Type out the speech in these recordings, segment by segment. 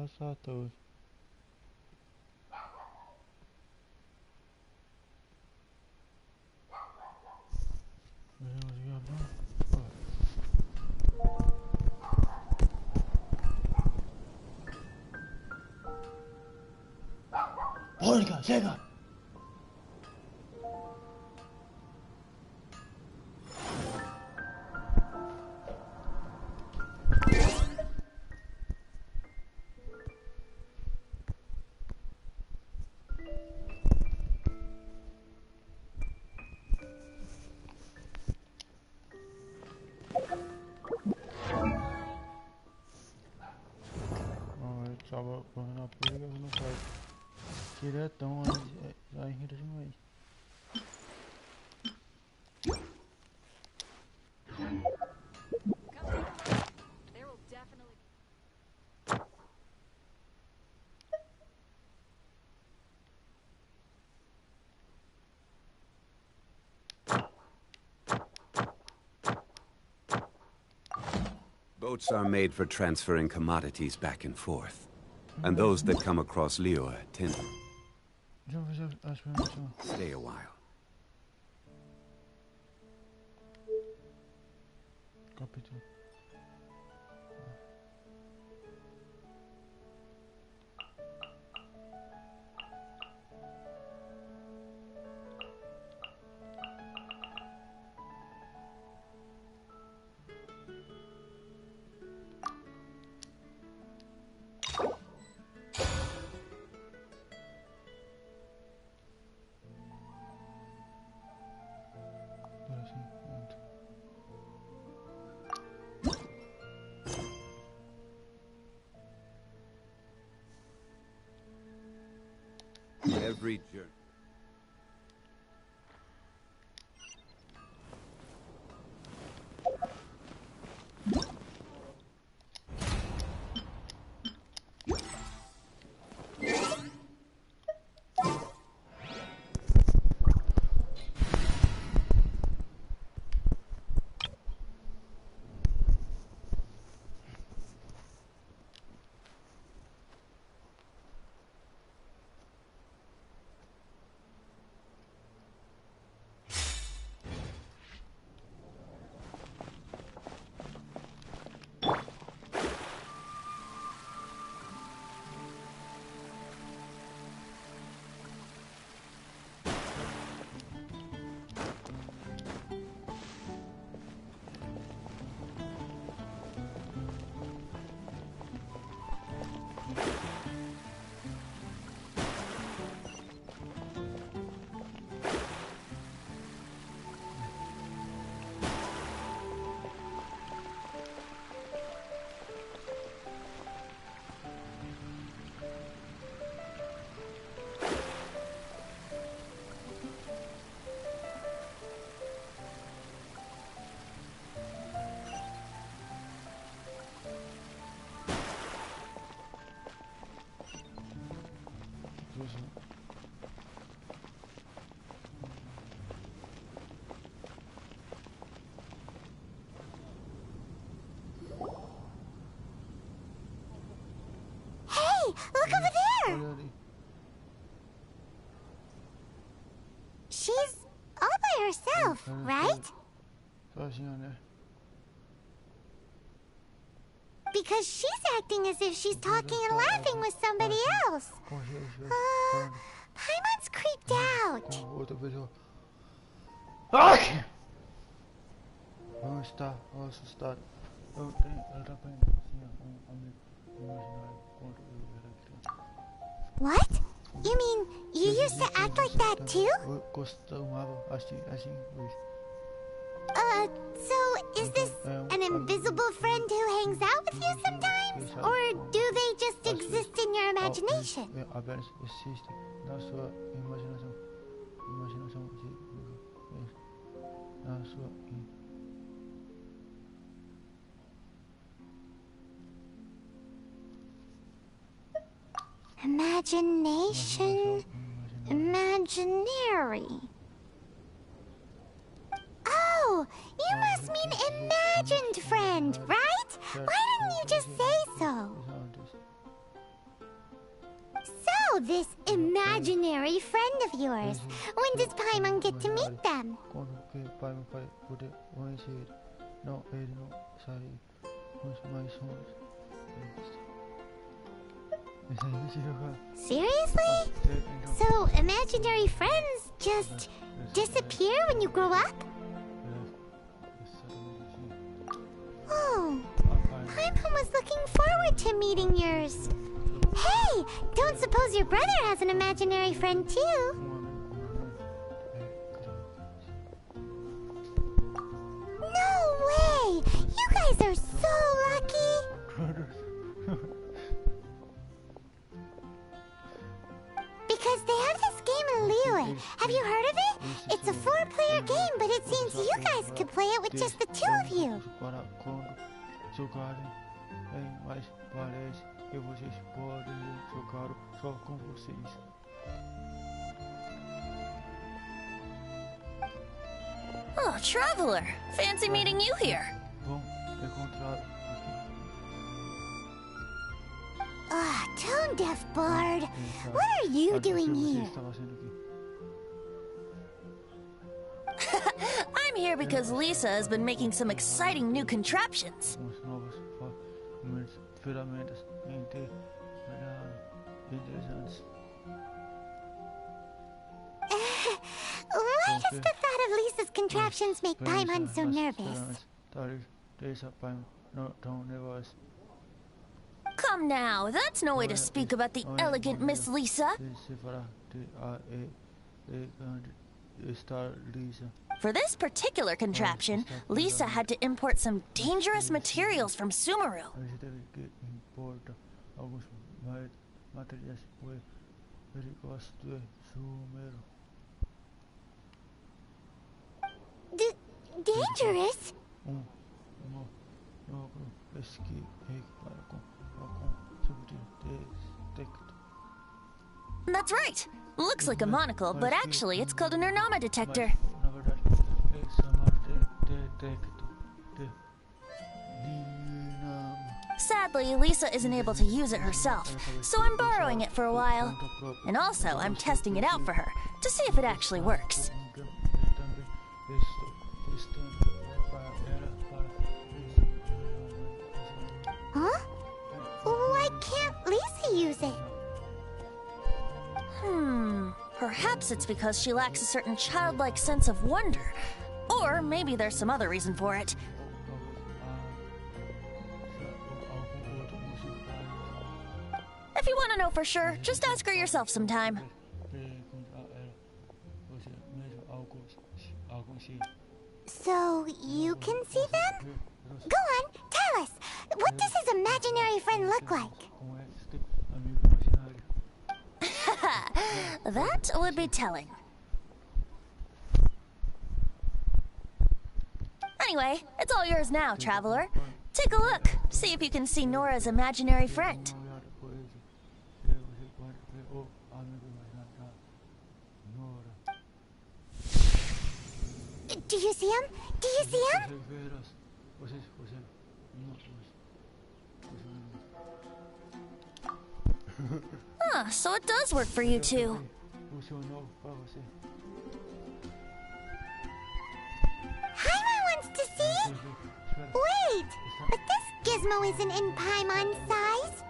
passar até hoje. Mônica, chega! Tava correndo a pega e não faz. Diretão aí irrita demais. Boats are made for transferring commodities back and forth. And those that come across Liyue tend to stay a while. Capítulo. Every journey. Look over there! She's all by herself, right? Because she's acting as if she's talking and laughing with somebody else. Paimon's creeped out. Vamos estar assustado. Eu tava What? You mean you used to act like that too? So is this an invisible friend who hangs out with you sometimes? Or do they just exist in your imagination? Apenas existem na sua imaginação. Na sua imagination, imaginary. Oh, you must mean imagined friend, right? Why didn't you just say so? this imaginary friend of yours. When does Paimon get to meet them? Seriously? So imaginary friends just disappear when you grow up? Oh, Paimon was looking forward to meeting yours. Hey, don't suppose your brother has an imaginary friend too? No way! You guys are so lucky! Because they have this game in Liyue. Have you heard of it? It's a 4-player game, but it seems you guys could play it with just the 2 of you. Oh, Traveler! Fancy meeting you here. Ah, tone-deaf bard. What are you doing here? I'm here because Lisa has been making some exciting new contraptions. Why does the thought of Lisa's contraptions make Paimon so nervous? Come now, that's no way to speak about the elegant Miss Lisa. For this particular contraption, Lisa had to import some dangerous materials from Sumeru. Dangerous? That's right. Looks like a monocle, but actually it's called an Ernama detector. Sadly, Lisa isn't able to use it herself, so I'm borrowing it for a while. And also, I'm testing it out for her, to see if it actually works. Huh? Why can't Lisa use it? Perhaps it's because she lacks a certain childlike sense of wonder. Or maybe there's some other reason for it. If you want to know for sure, just ask her yourself sometime. So you can see them? Go on, tell us. What does his imaginary friend look like? That would be telling. Anyway, it's all yours now, Traveler. Take a look. See if you can see Nora's imaginary friend. Do you see him? Do you see him? So it does work for you two. Paimon wants to see? Wait, but this gizmo isn't in Paimon's size.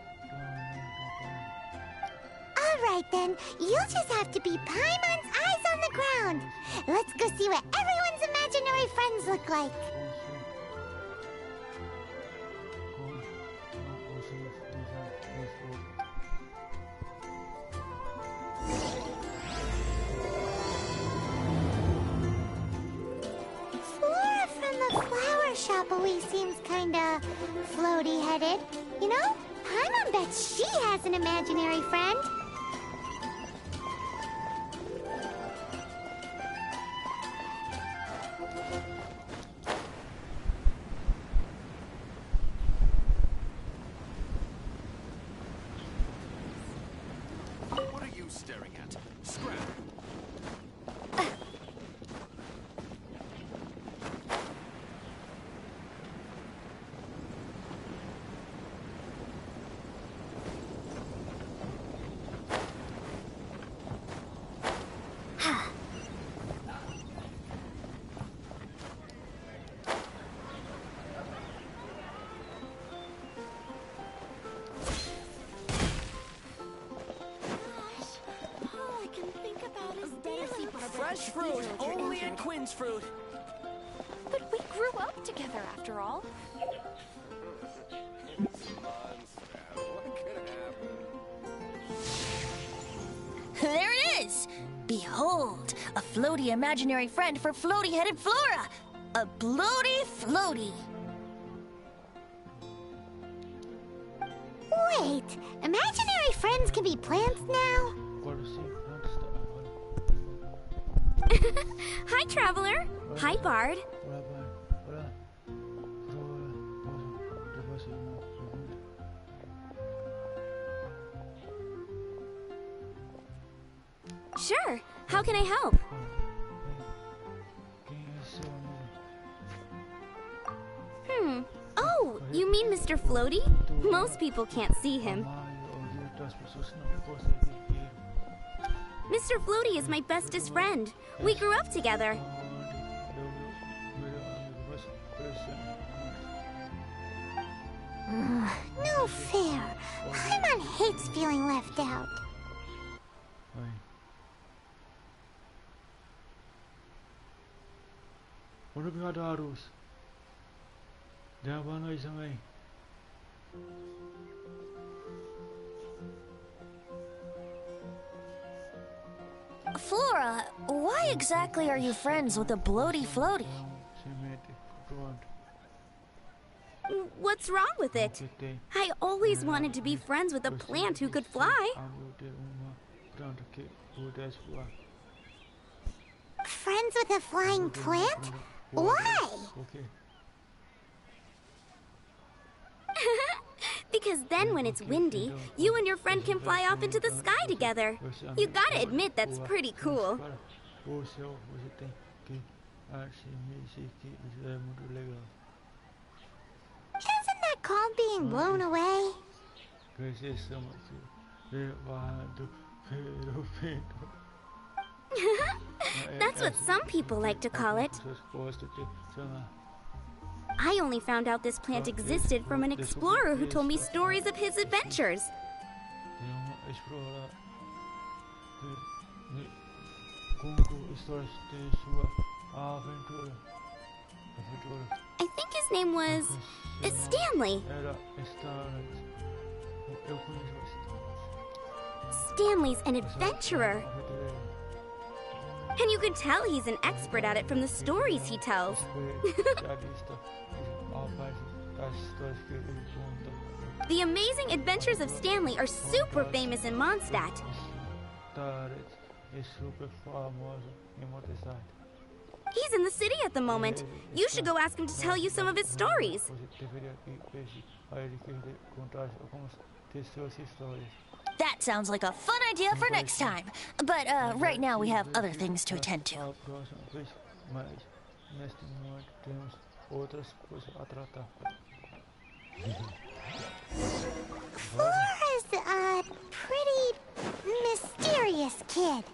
Alright then, you'll just have to be Paimon's eyes on the ground. Let's go see what everyone's imaginary friends look like. Flora from the flower shop always seems kinda floaty-headed. You know, Paimon bets she has an imaginary friend. What are you staring at? Scrap! Fresh fruit, only at Quinn's Fruit. But we grew up together after all. There it is! Behold, a floaty imaginary friend for floaty-headed Flora! A bloaty floaty! Wait, imaginary friends can be plants now? Hi, Traveler. Hi, Bard. Sure. How can I help? Oh, you mean Mr. Floaty? Most people can't see him. Mr. Floaty is my bestest friend. We grew up together. No fair. Paimon hates feeling left out. Flora, why exactly are you friends with a bloaty floaty? What's wrong with it? I always wanted to be friends with a plant who could fly. Friends with a flying plant? Why? Because then when it's windy, you and your friend can fly off into the sky together. You gotta admit that's pretty cool. Isn't that called being blown away? That's what some people like to call it. I only found out this plant existed from an explorer who told me stories of his adventures. I think his name was Stanley. Stanley's an adventurer. And you can tell he's an expert at it from the stories he tells. The Amazing Adventures of Stanley are super famous in Mondstadt. He's in the city at the moment. You should go ask him to tell you some of his stories. That sounds like a fun idea for next time. But right now we have other things to attend to. Flora's a pretty mysterious kid.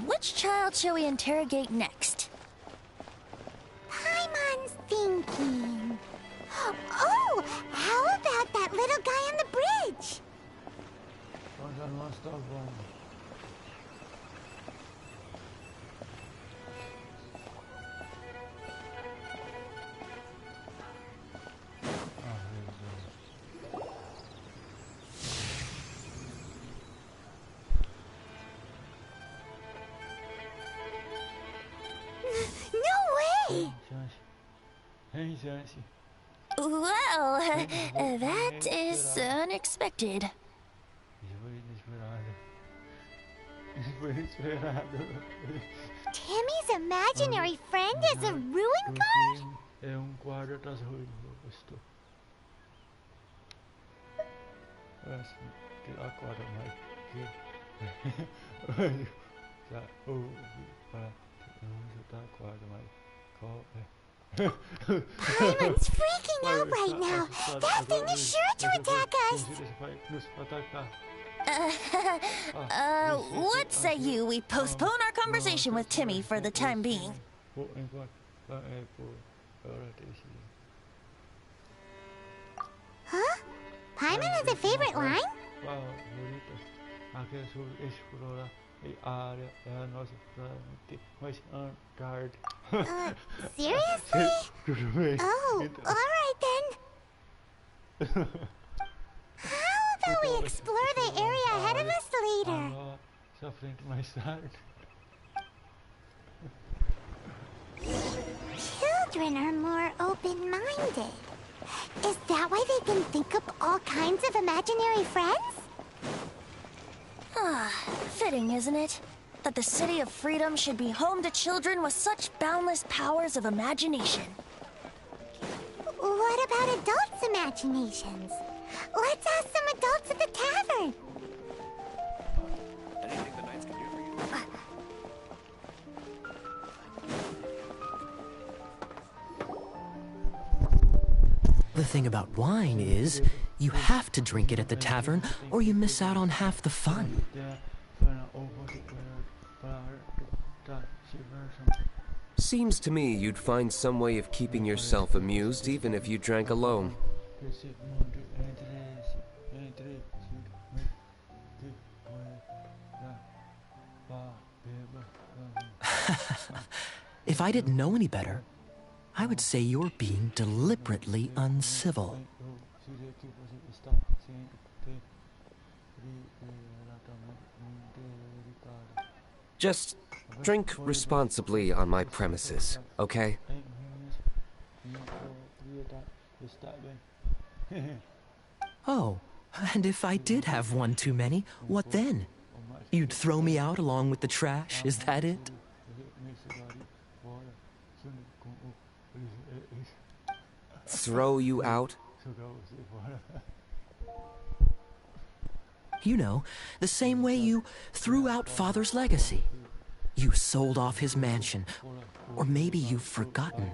Which child shall we interrogate next? Paimon's thinking. Oh, how about that little guy on the bridge? No way! Well, that is unexpected. Timmy's imaginary friend is a ruin guard? Paimon's freaking out right now. That thing is sure to attack us. What say you we postpone our conversation with Timmy for the time being? Huh? Paimon has a favorite line? e a área é a nossa frente, mas on guard. Seriously? Tudo bem. Oh, Então, alright then. How about we explore the area ahead of us later? Sua frente mais tarde. Children are more open-minded. Is that why they can think up all kinds of imaginary friends? Ah, fitting, isn't it? That the City of Freedom should be home to children with such boundless powers of imagination. What about adults' imaginations? Let's ask some adults at the tavern. Anything the knights can do for you? The thing about wine is, you have to drink it at the tavern, or you miss out on half the fun. Seems to me you'd find some way of keeping yourself amused even if you drank alone. If I didn't know any better, I would say you're being deliberately uncivil. Just drink responsibly on my premises, okay? Oh, and if I did have one too many, what then? You'd throw me out along with the trash, is that it? Throw you out? You know, the same way you threw out Father's legacy. You sold off his mansion, or maybe you've forgotten.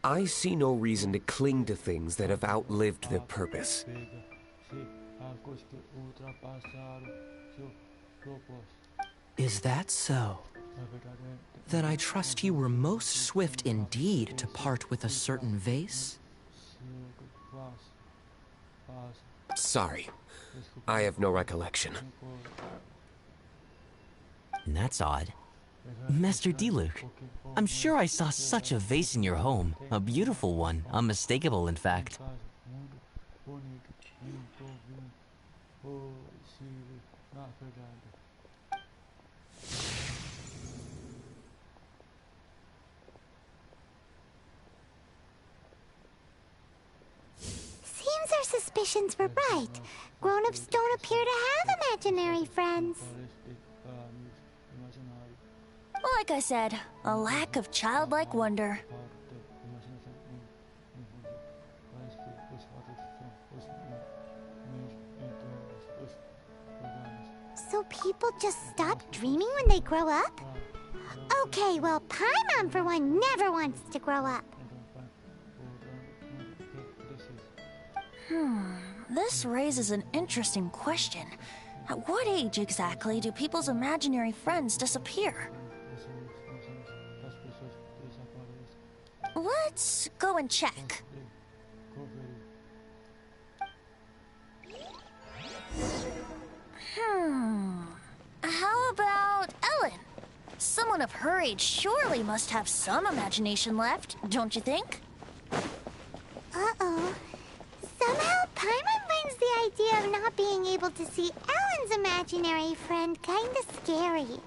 I see no reason to cling to things that have outlived their purpose. Is that so? Then I trust you were most swift indeed to part with a certain vase? Sorry, I have no recollection. That's odd. Master D-Luke, I'm sure I saw such a vase in your home. A beautiful one, unmistakable in fact. Seems our suspicions were right. Grown-ups don't appear to have imaginary friends. Like I said, a lack of childlike wonder. So people just stop dreaming when they grow up? Okay, well, Paimon for one never wants to grow up. This raises an interesting question. At what age exactly do people's imaginary friends disappear? Let's go and check. How about Ellen? Someone of her age surely must have some imagination left, don't you think? Uh-oh. Somehow, Paimon finds the idea of not being able to see Ellen's imaginary friend kinda scary.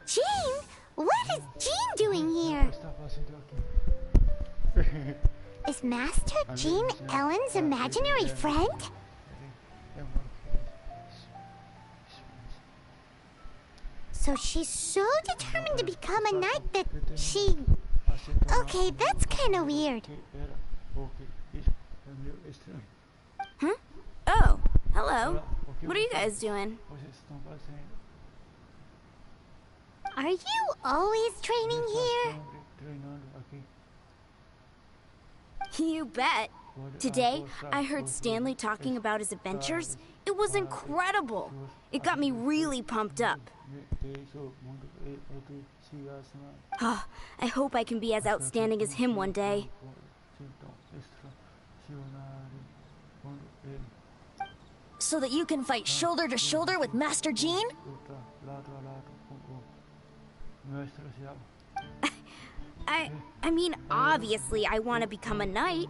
Jean? What is Jean doing here? Is Master Jean Ellen's imaginary friend? So she's so determined to become a knight that she... Okay, that's kind of weird. Huh? Oh, hello. What are you guys doing? Are you always training here? You bet. Today, I heard Stanley talking about his adventures. It was incredible. It got me really pumped up. I hope I can be as outstanding as him one day. So that you can fight shoulder to shoulder with Master Jean? I mean, obviously I want to become a knight.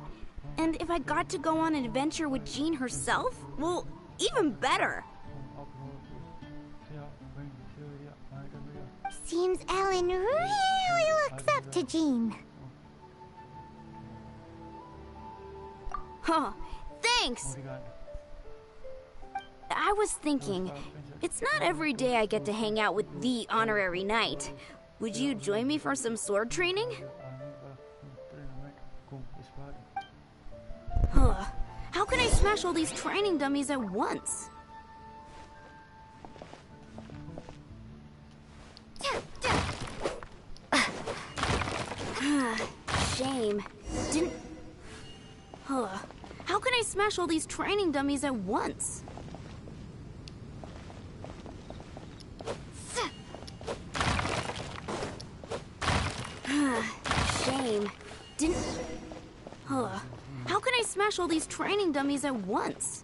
And if I got to go on an adventure with Jean herself, well, even better. Seems Ellen really looks up to Jean. Huh, thanks! I was thinking, it's not every day I get to hang out with the honorary knight. Would you join me for some sword training? How can I smash all these training dummies at once? Shame. Didn't... How can I smash all these training dummies at once? Shame. Didn't... How can I smash all these training dummies at once?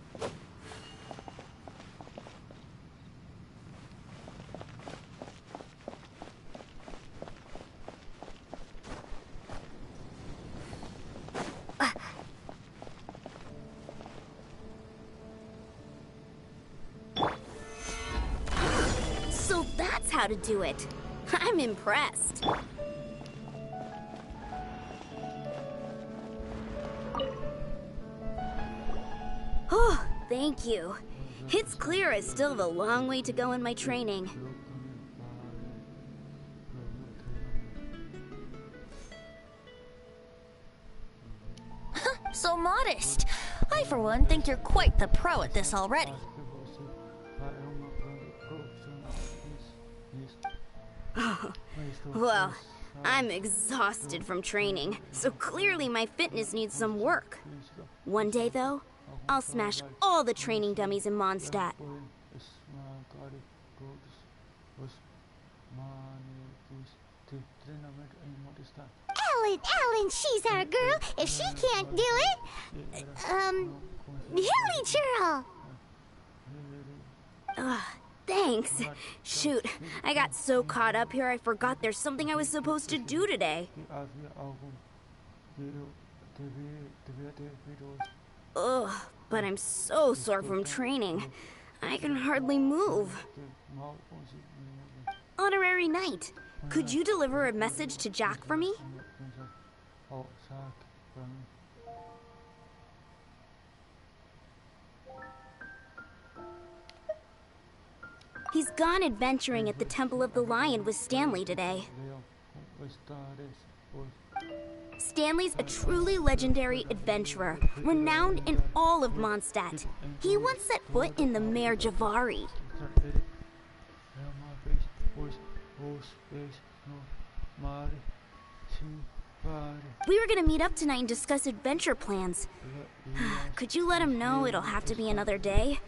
So that's how to do it. I'm impressed. Oh, thank you. It's clear I still have a long way to go in my training. So modest. I, for one, think you're quite the pro at this already. Well, I'm exhausted from training, so clearly my fitness needs some work. One day, though, I'll smash all the training dummies in Mondstadt. Ellen, she's our girl. If she can't do it, Hilly Churl. Thanks. Shoot, I got so caught up here I forgot there's something I was supposed to do today. Ugh, but I'm so sore from training. I can hardly move. Honorary Knight, could you deliver a message to Jack for me? He's gone adventuring at the Temple of the Lion with Stanley today. Stanley's a truly legendary adventurer, renowned in all of Mondstadt. He once set foot in the Mare Javari. We were gonna meet up tonight and discuss adventure plans. Could you let him know it'll have to be another day?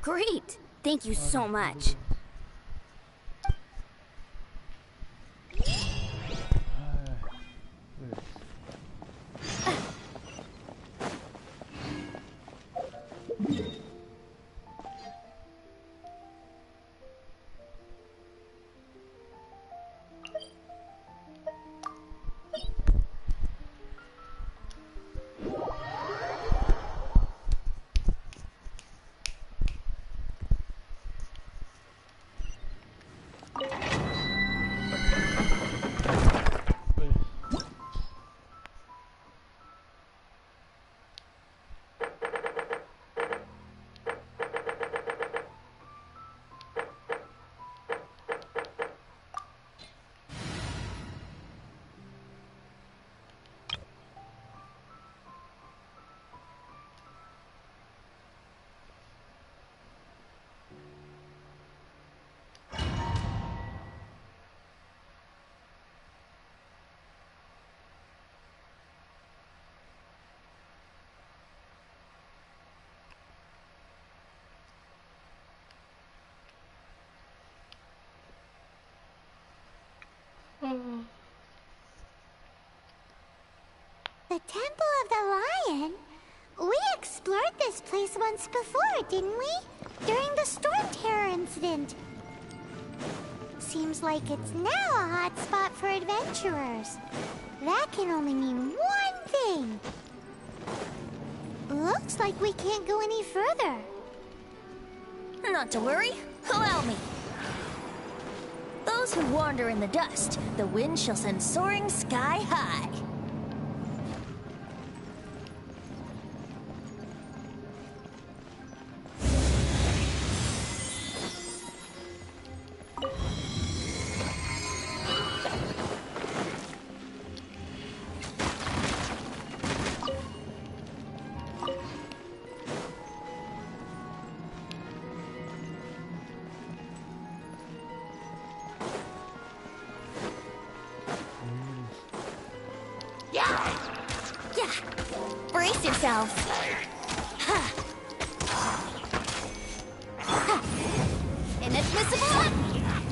Great! Thank you so much. place once before, didn't we? During the Storm Terror incident. Seems like it's now a hot spot for adventurers. That can only mean one thing. Looks like we can't go any further. Not to worry. Allow me. Those who wander in the dust, the wind shall send soaring sky high. Brace yourselves. Inadmissible.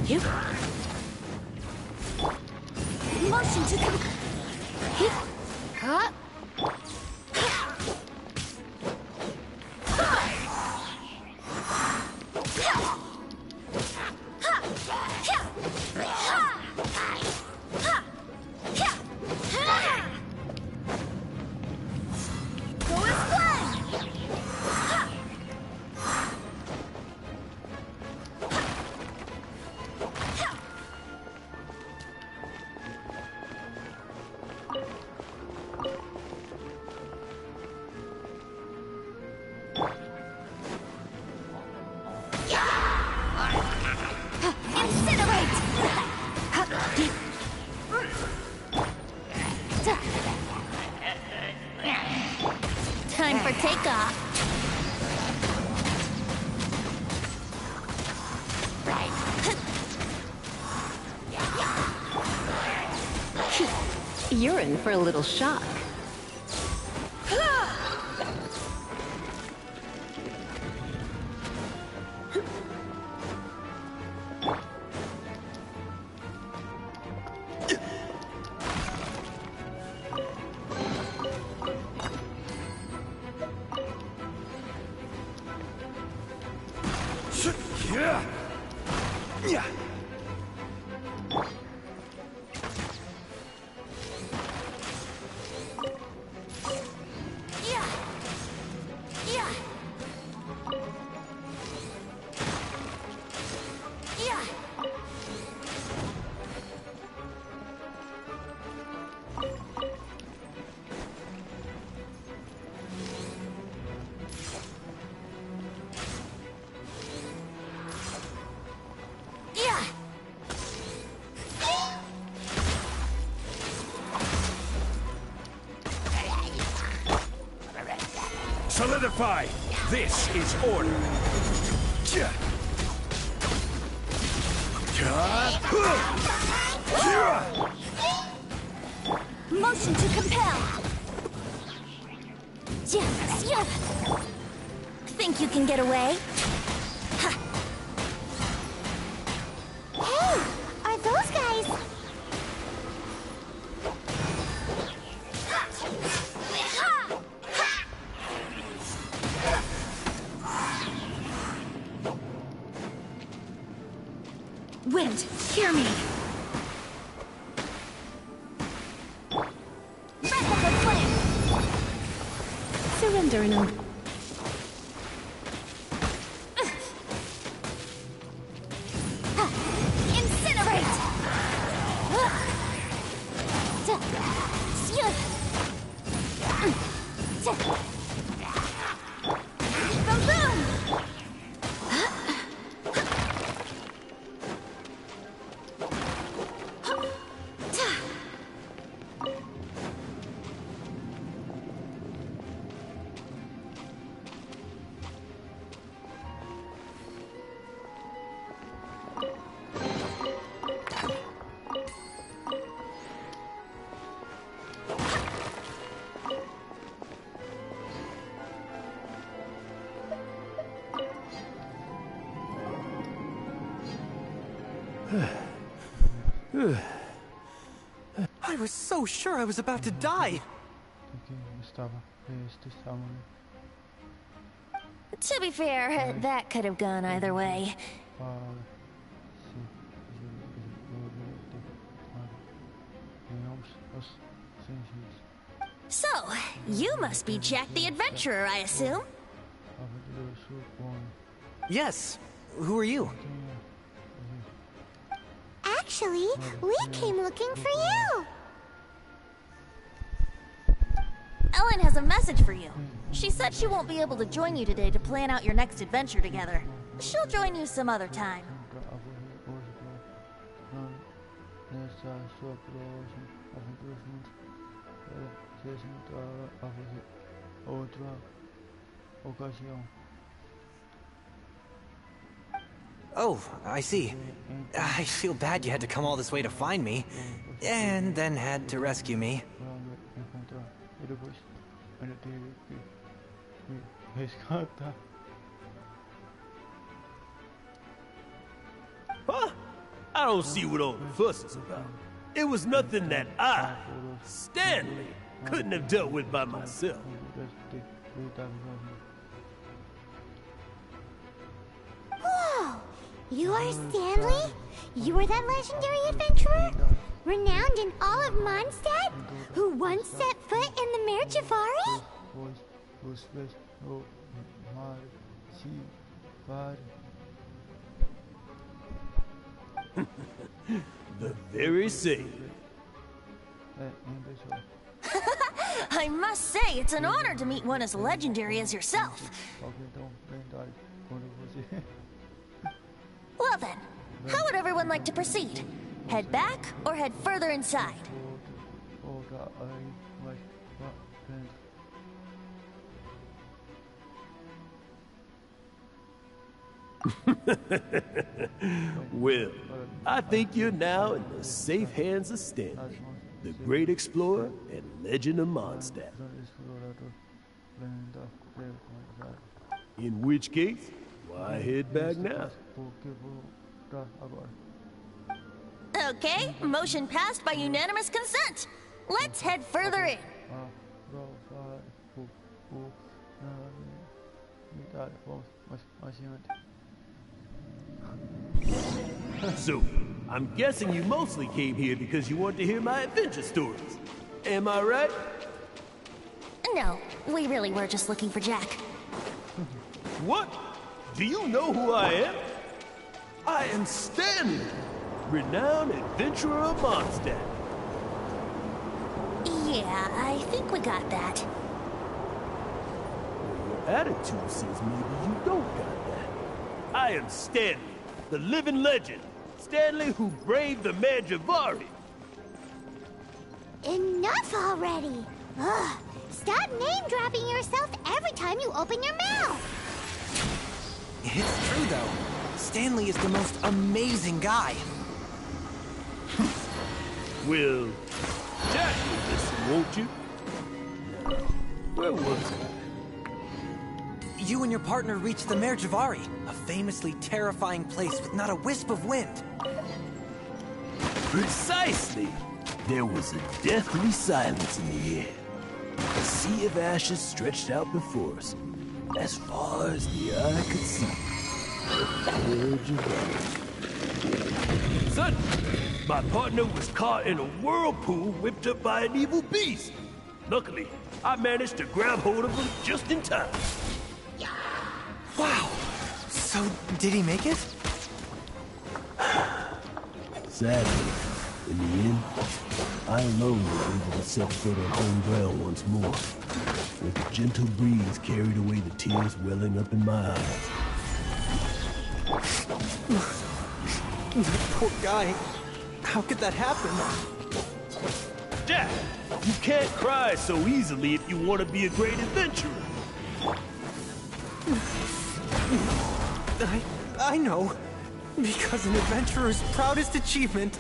You. Motion to come. Time for takeoff. You're in for a little shock. Solidify! This is order! Motion to compel. Think you can get away? Hey, are those guys? Wind, hear me. Replica flame. Surrender in a... Incinerate. Boom, boom. I was so sure I was about to die. Estava, este estava, né? To be fair, that could have gone either way. So, you must be Jack the Adventurer, I assume? Yes. Who are you? Actually, we came looking for you. Ellen has a message for you. She said she won't be able to join you today to plan out your next adventure together. She'll join you some other time. Oh, I see. I feel bad you had to come all this way to find me, and then had to rescue me. Huh? I don't see what all the fuss is about. It was nothing that I, Stanley, couldn't have dealt with by myself. Whoa! You are Stanley? You are that legendary adventurer? Renowned in all of Mondstadt? Who once set foot in the Mare Javari? The very same. I must say, it's an honor to meet one as legendary as yourself. Well then, how would everyone like to proceed? Head back or head further inside? Well, I think you're now in the safe hands of Stanley, the great explorer and legend of Mondstadt. In which case, why head back now? Okay, motion passed by unanimous consent. Let's head further in. So, I'm guessing you mostly came here because you want to hear my adventure stories. Am I right? No, we really were just looking for Jack. What? Do you know who I am? I am Stanley, renowned adventurer of Mondstadt. Yeah, I think we got that. Your attitude says maybe you don't got that. I am Stanley, the living legend. Stanley who braved the Mare Javari. Enough already! Ugh! Stop name-dropping yourself every time you open your mouth! It's true, though. Stanley is the most amazing guy. Well, Jack will listen, won't you? Now, where was I? You and your partner reached the Mare Javari, a famously terrifying place with not a wisp of wind. Precisely! There was a deathly silence in the air. A sea of ashes stretched out before us, as far as the eye could see. The Mare Javari. Suddenly, my partner was caught in a whirlpool whipped up by an evil beast. Luckily, I managed to grab hold of him just in time. Wow! So, did he make it? Sadly, in the end, I alone was able to set foot on home ground once more. With a gentle breeze carried away the tears welling up in my eyes. Poor guy. How could that happen? Jack, you can't cry so easily if you want to be a great adventurer. I know. Because an adventurer's proudest achievement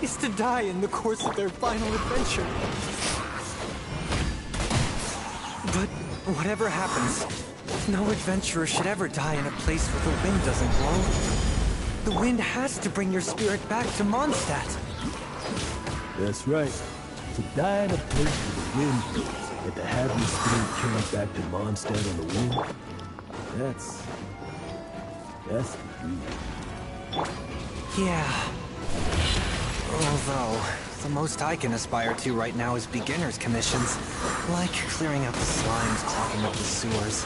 is to die in the course of their final adventure. But whatever happens, no adventurer should ever die in a place where the wind doesn't blow. The wind has to bring your spirit back to Mondstadt. That's right. To die in a place where the wind blows and to have your spirit carried back to Mondstadt on the wind, That's the dream. Yeah. Although, the most I can aspire to right now is beginner's commissions. Like clearing out the slimes clogging up the sewers.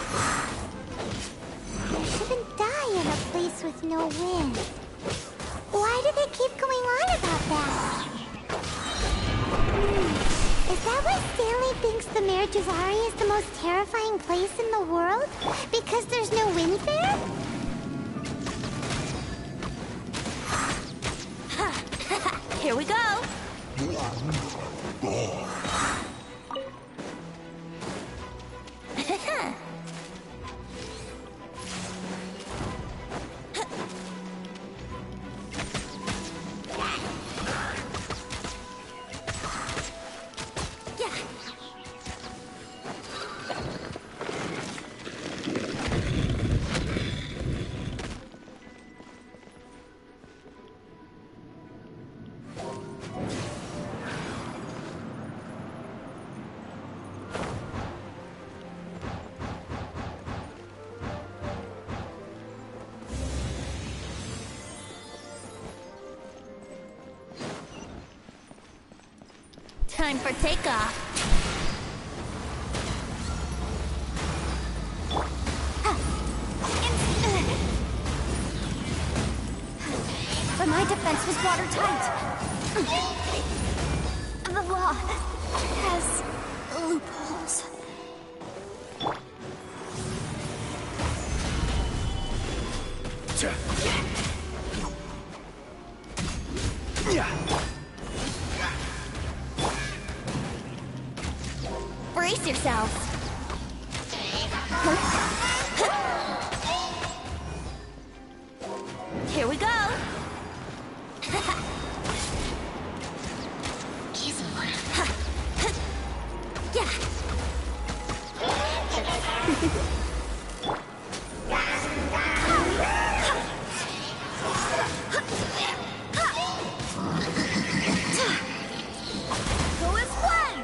You shouldn't die in a place with no wind. Why do they keep going on about that? Is that why Stanley thinks the Merijuvari is the most terrifying place in the world? Because there's no wind there? Here we go. Time for takeoff. But my defense was watertight. The law has loopholes. Brace yourselves. Here we go. Go as one.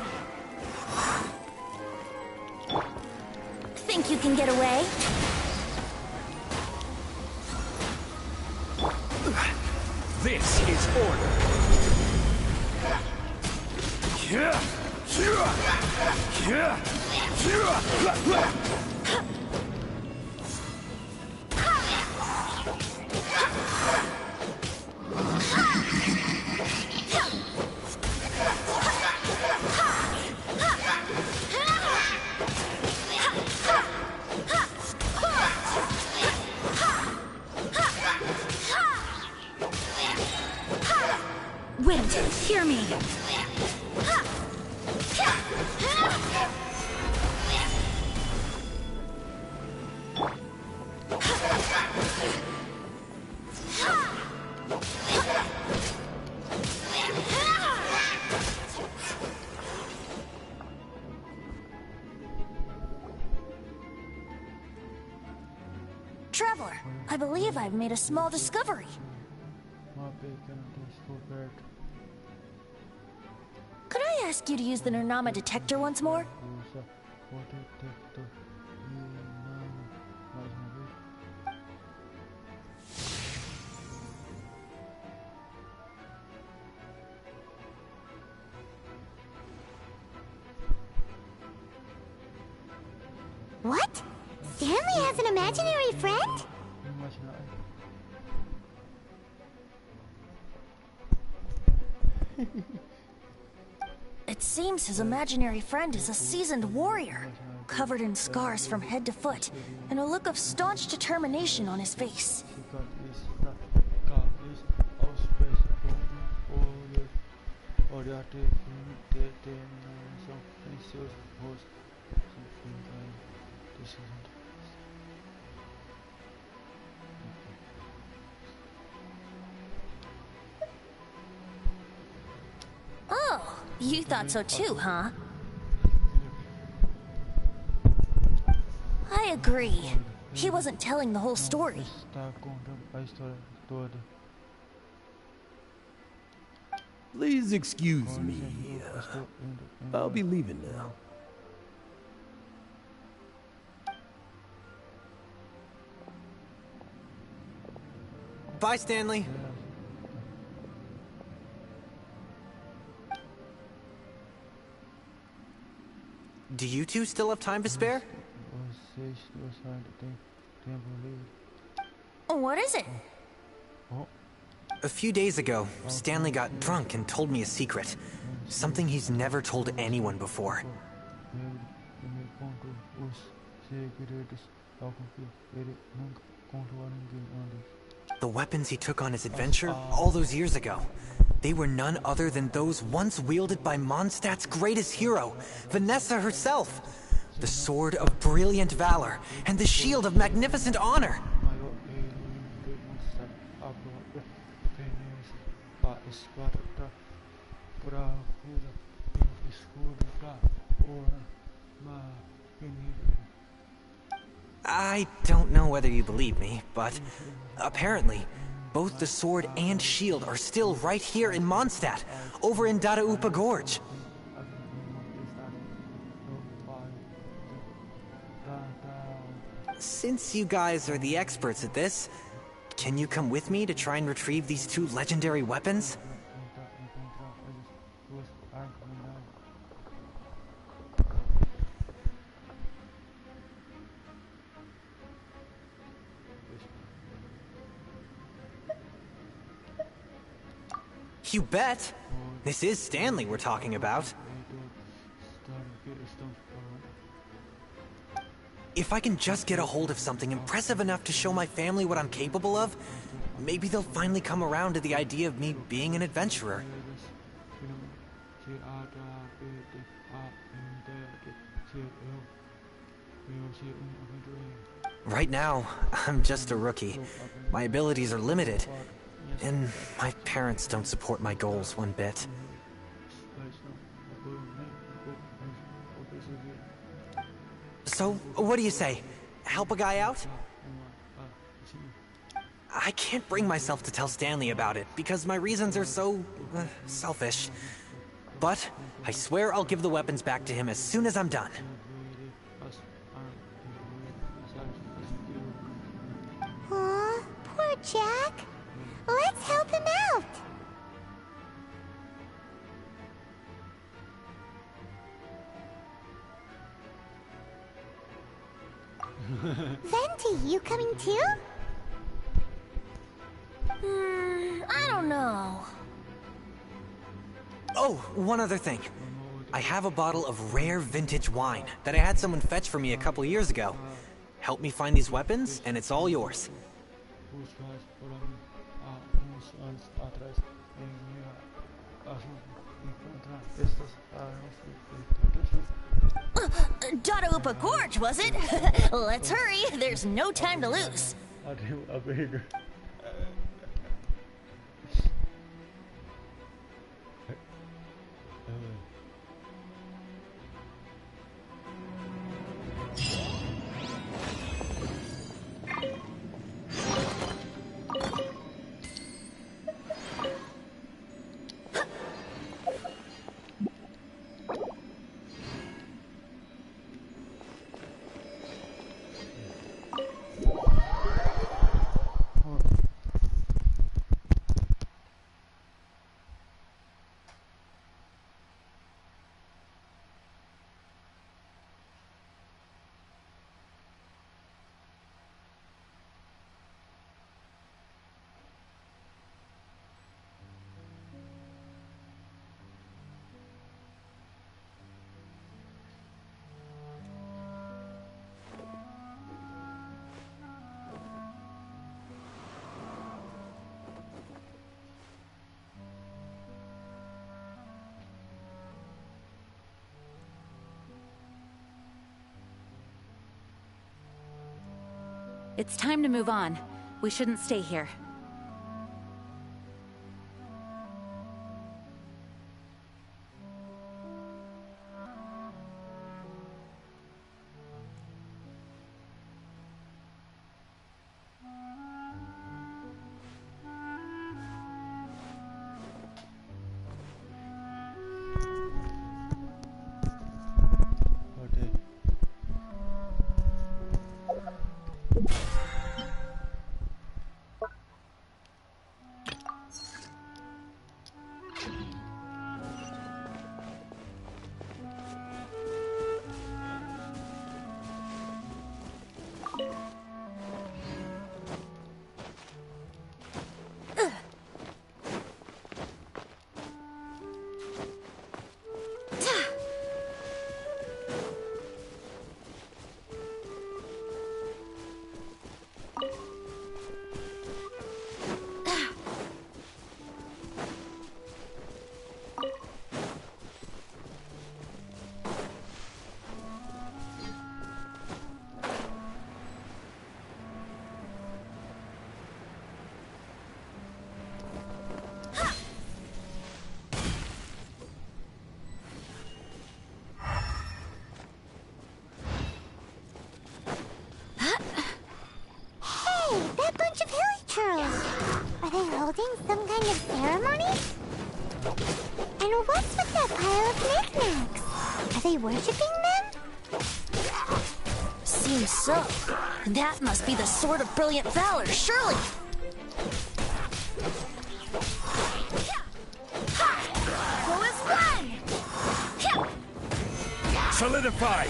Think you can get away? This is order. Wind, hear me. Traveler, I believe I've made a small discovery. Could I ask you to use the Nernama detector once more? What? Stanley has an imaginary friend? It seems his imaginary friend is a seasoned warrior, covered in scars from head to foot, and a look of staunch determination on his face. Oh, you thought so too, huh? I agree. He wasn't telling the whole story. Please excuse me. I'll be leaving now. Bye, Stanley. Do you two still have time to spare? What is it? A few days ago, Stanley got drunk and told me a secret. Something he's never told anyone before. The weapons he took on his adventure all those years ago, they were none other than those once wielded by Mondstadt's greatest hero, Vanessa herself. The sword of brilliant valor and the shield of magnificent honor. I don't know whether you believe me, but apparently, both the sword and shield are still right here in Mondstadt, over in KOOPA Gorge. Since you guys are the experts at this, can you come with me to try and retrieve these two legendary weapons? You bet! This is Stanley we're talking about. If I can just get a hold of something impressive enough to show my family what I'm capable of, maybe they'll finally come around to the idea of me being an adventurer. Right now, I'm just a rookie. My abilities are limited, and my parents don't support my goals one bit. So, what do you say? Help a guy out? I can't bring myself to tell Stanley about it, because my reasons are so selfish. But I swear I'll give the weapons back to him as soon as I'm done. Aw, poor Jack. Let's help him out. Venti, you coming too? I don't know. Oh, one other thing. I have a bottle of rare vintage wine that I had someone fetch for me a couple years ago. Help me find these weapons, and it's all yours. KOOPA Gorge, was it? Let's hurry. There's no time to lose. It's time to move on. We shouldn't stay here. that bunch of hilly churls? Are they holding some kind of ceremony? And what's with that pile of knickknacks? Are they worshipping them? Seems so. That must be the Sword of Brilliant Valor, surely! Go as one! Solidify!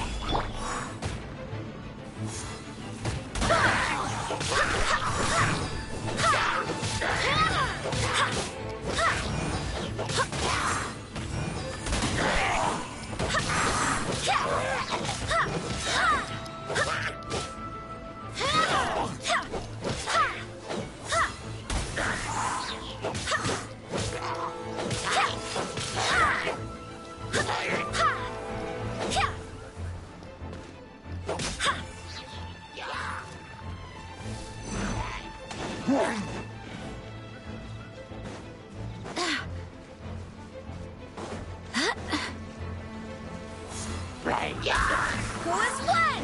Go as one!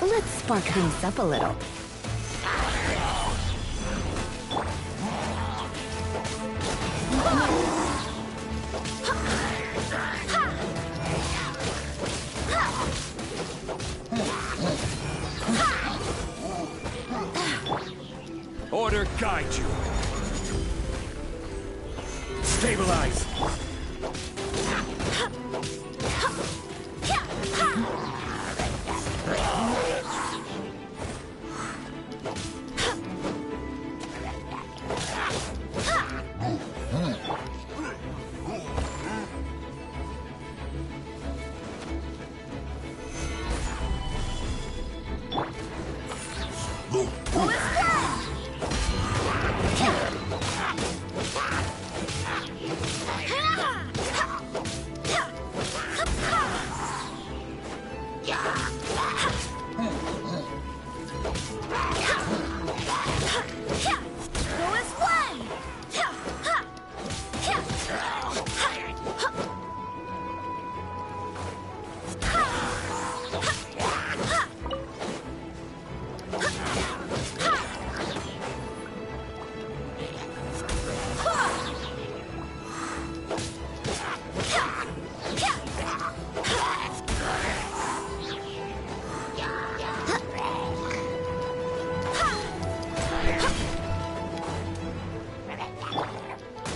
Let's spark things up a little. Order guide you. Stabilize.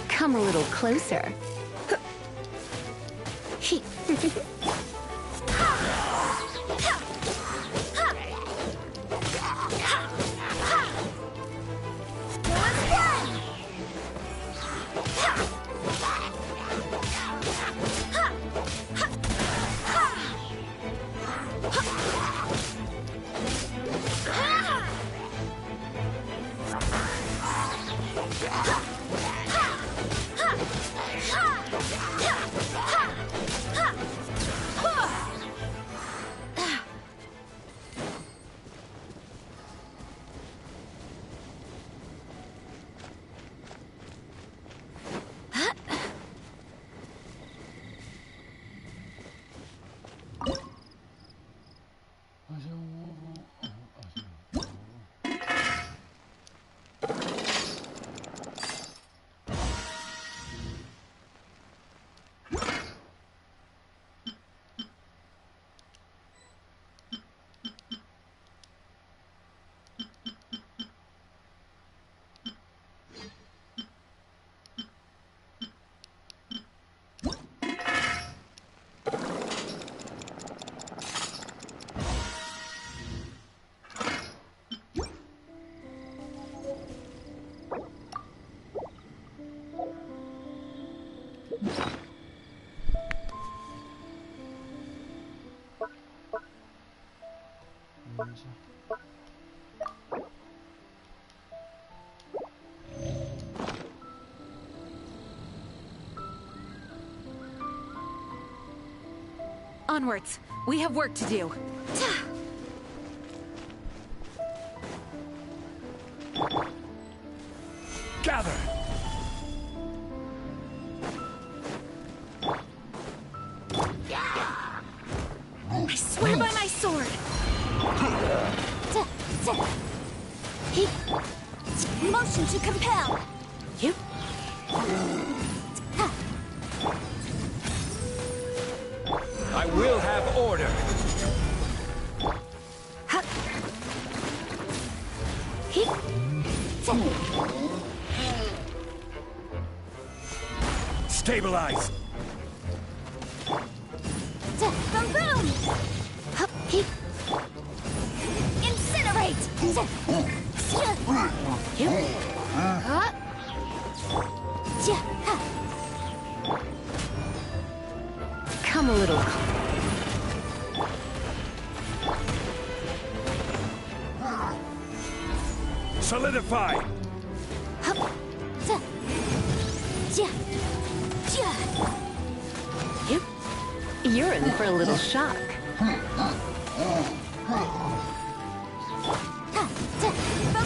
Come a little closer. Onwards. We have work to do. Gather! Motion to compel. Yep. I will have order. Stabilize! Boom boom! Incinerate! Come a little. Solidify! Yep. You're in for a little shock. Boom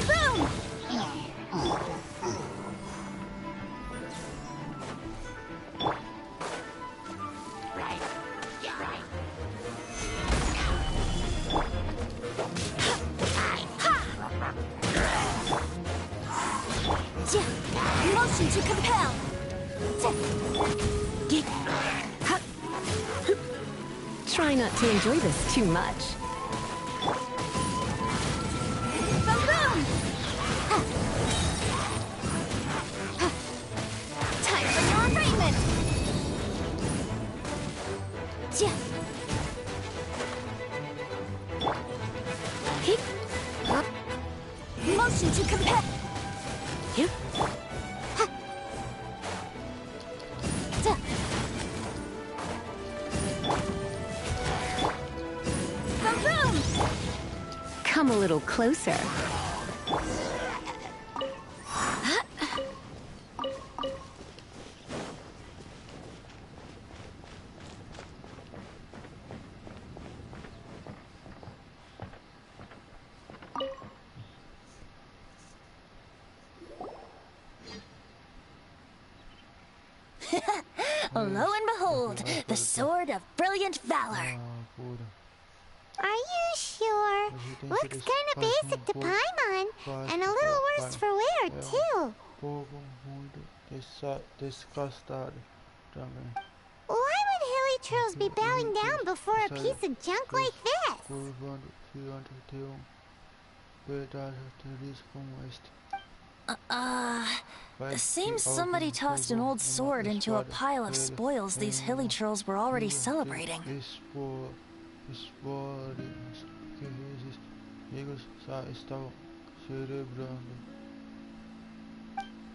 boom! Motion to compel. Try not to enjoy this too much. Boom boom! Time for your arraignment. Motion to compel. Yep. Boom boom! Come a little closer. Lo and behold, the sword of brilliant valor. Are you sure? Looks kind of basic to Paimon, and a little worse for wear, too. Why would hilly trolls be bowing down before a piece of junk like this? Seems somebody tossed an old sword into a pile of spoils these hilly trolls were already celebrating.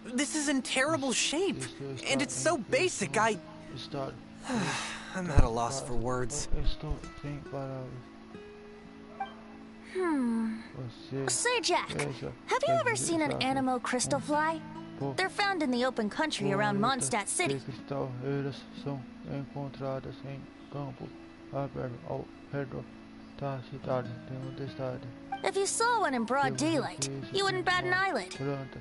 This is in terrible shape, and it's so basic, I'm at a loss for words. Say, Jack, have you ever seen an anemo crystal fly? They're found in the open country around Mondstadt City. If you saw one in broad daylight, you wouldn't bat an eyelid.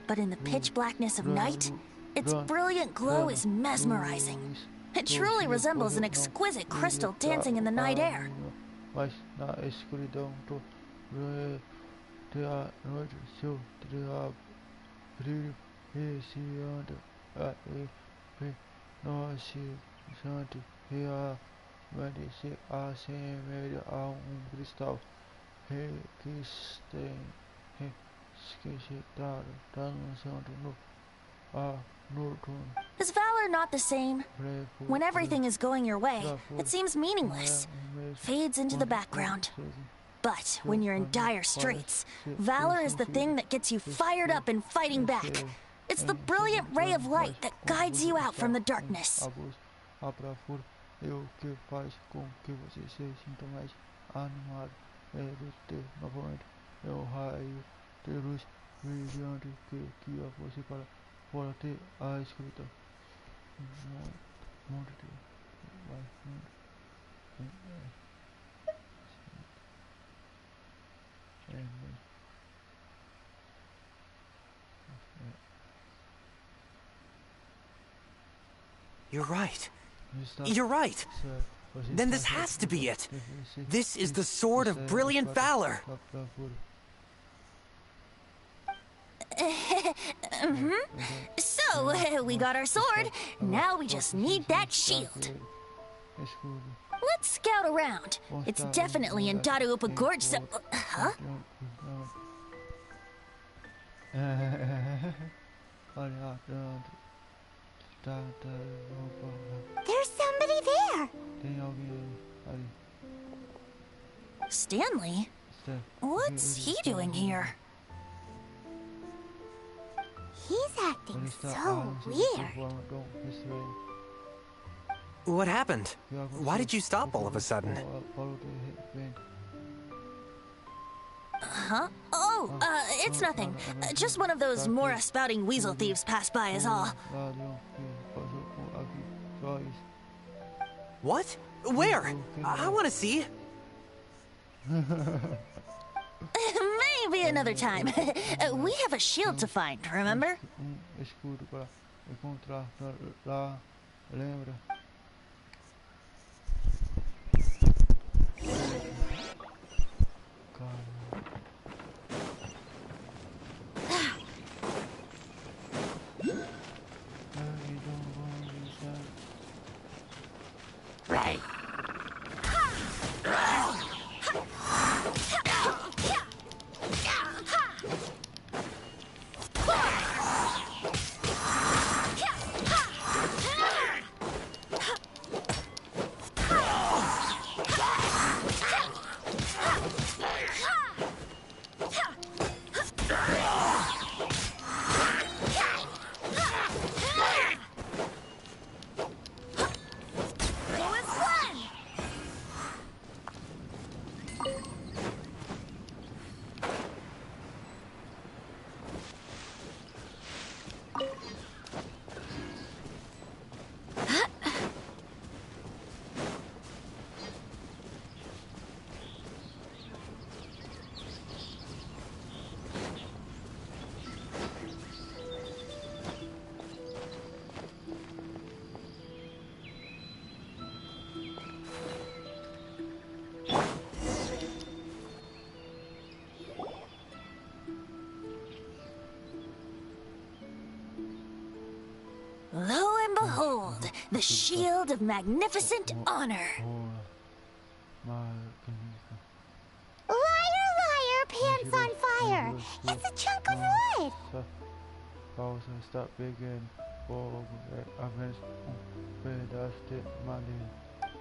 But in the pitch blackness of night, its brilliant glow is mesmerizing. It truly resembles an exquisite crystal dancing in the night air. Is valor not the same? When everything is going your way, it seems meaningless, fades into the background. But when you're in dire straits, valor is the thing that gets you fired up and fighting back. It's the brilliant ray of light that guides you out from the darkness. You're right. You're right. Then this has to be it. This is the sword of brilliant valor. So, we got our sword. Now we just need that shield. Let's scout around. It's definitely in Daruopa Gorge, so... Huh? There's somebody there. Stanley? What's he doing here? He's acting so weird. What happened? Why did you stop all of a sudden? Huh? Oh, it's nothing. Just one of those Mora-spouting weasel thieves passed by is all. What? Where? I want to see. Maybe another time. We have a shield to find, remember? Right. Lo and behold, the shield of magnificent honor. Liar, liar, pants on fire. It's a chunk of wood.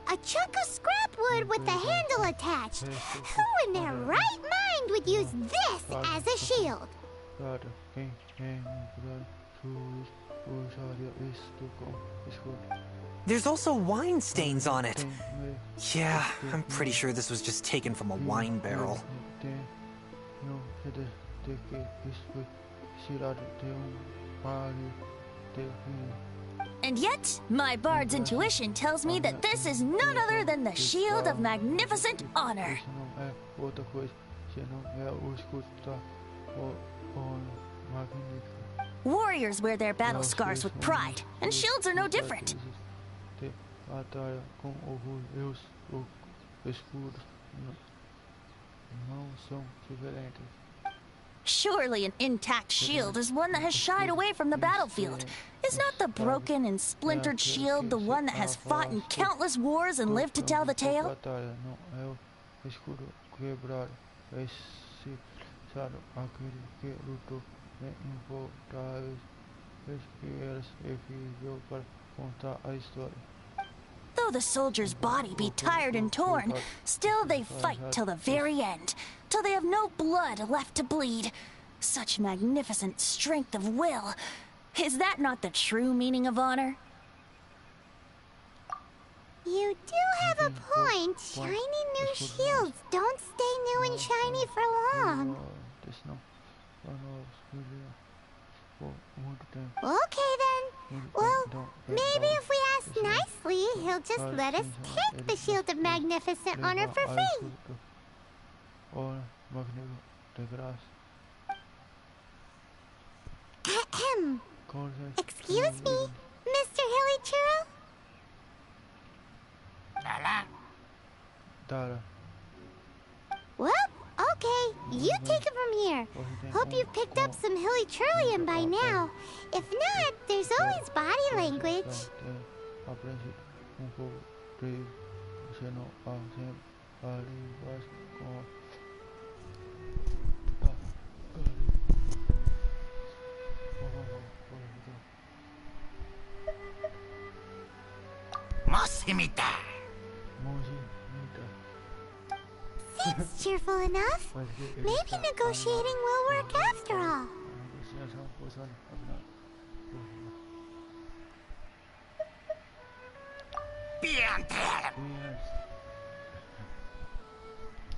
A chunk of scrap wood with the handle attached. Who in their right mind would use this as a shield? There's also wine stains on it. Yeah, I'm pretty sure this was just taken from a wine barrel. And yet, my bard's intuition tells me that this is none other than the shield of magnificent honor. Warriors wear their battle scars with pride, and shields are no different. Surely an intact shield is one that has shied away from the battlefield. Is not the broken and splintered shield the one that has fought in countless wars and lived to tell the tale? Though the soldier's body be tired and torn, still they fight till the very end, till they have no blood left to bleed. Such magnificent strength of will. Is that not the true meaning of honor? You do have a point. Shiny new shields don't stay new and shiny for long. Okay then. Well, maybe if we ask nicely, he'll just let us take the Shield of Magnificent Honor for free. Ahem. Excuse me, Mr. Hilly Churro? Well, Okay, you take it from here. Hope you've picked up some hilly churlium by now. If not, there's always body language. Seems cheerful enough. Maybe negotiating will work after all.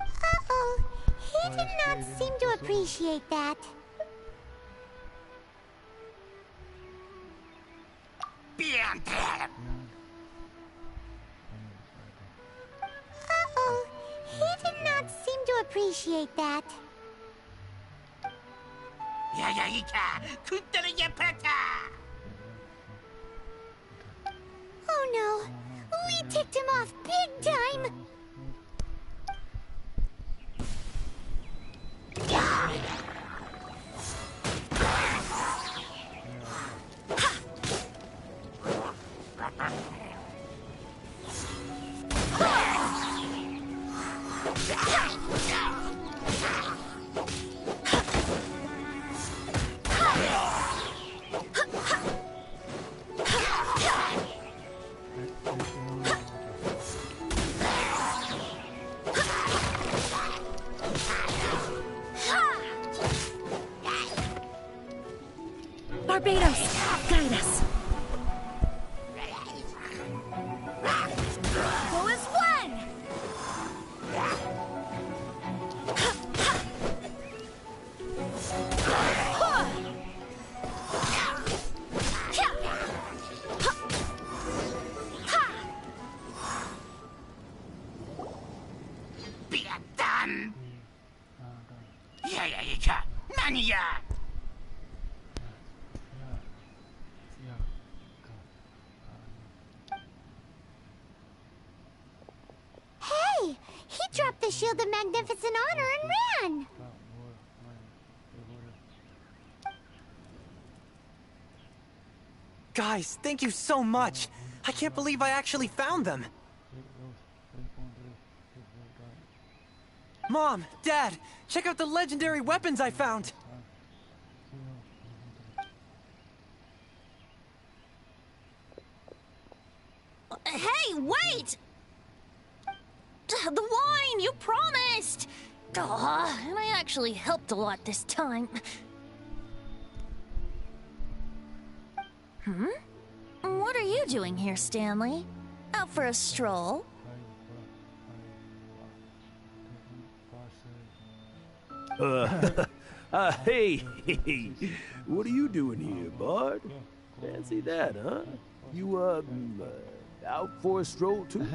Uh-oh. He did not seem to appreciate that. Uh-oh. He did not seem to appreciate that. Oh no. We ticked him off big time. Barbados, guide us. Who is when? Hey! He dropped the Shield of Magnificent Honor and ran! Guys, thank you so much. I can't believe I actually found them. Mom, Dad, check out the legendary weapons I found. Hey, wait! The wine, you promised! Aw, and I actually helped a lot this time. What are you doing here, Stanley? Out for a stroll? Hey, what are you doing here, Bard? Fancy that, huh? You, out for a stroll, too?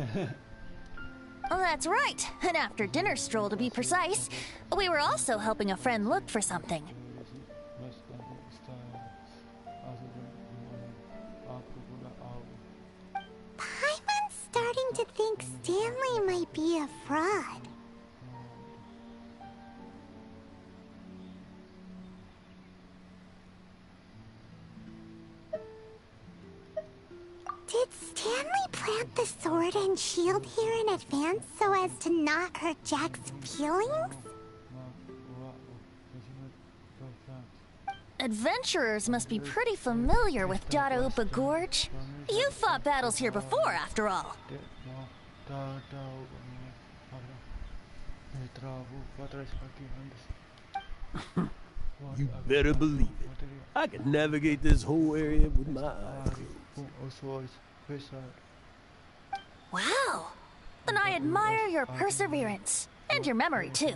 Oh, that's right. An after-dinner stroll, to be precise. We were also helping a friend look for something. Paimon's starting to think Stanley might be a fraud. Did Stanley plant the sword and shield here in advance so as to not hurt Jack's feelings? Adventurers must be pretty familiar with KOOPA Gorge. You fought battles here before, after all. You better believe it. I can navigate this whole area with my eyes closed. Wow! Then I admire your perseverance. And your memory, too.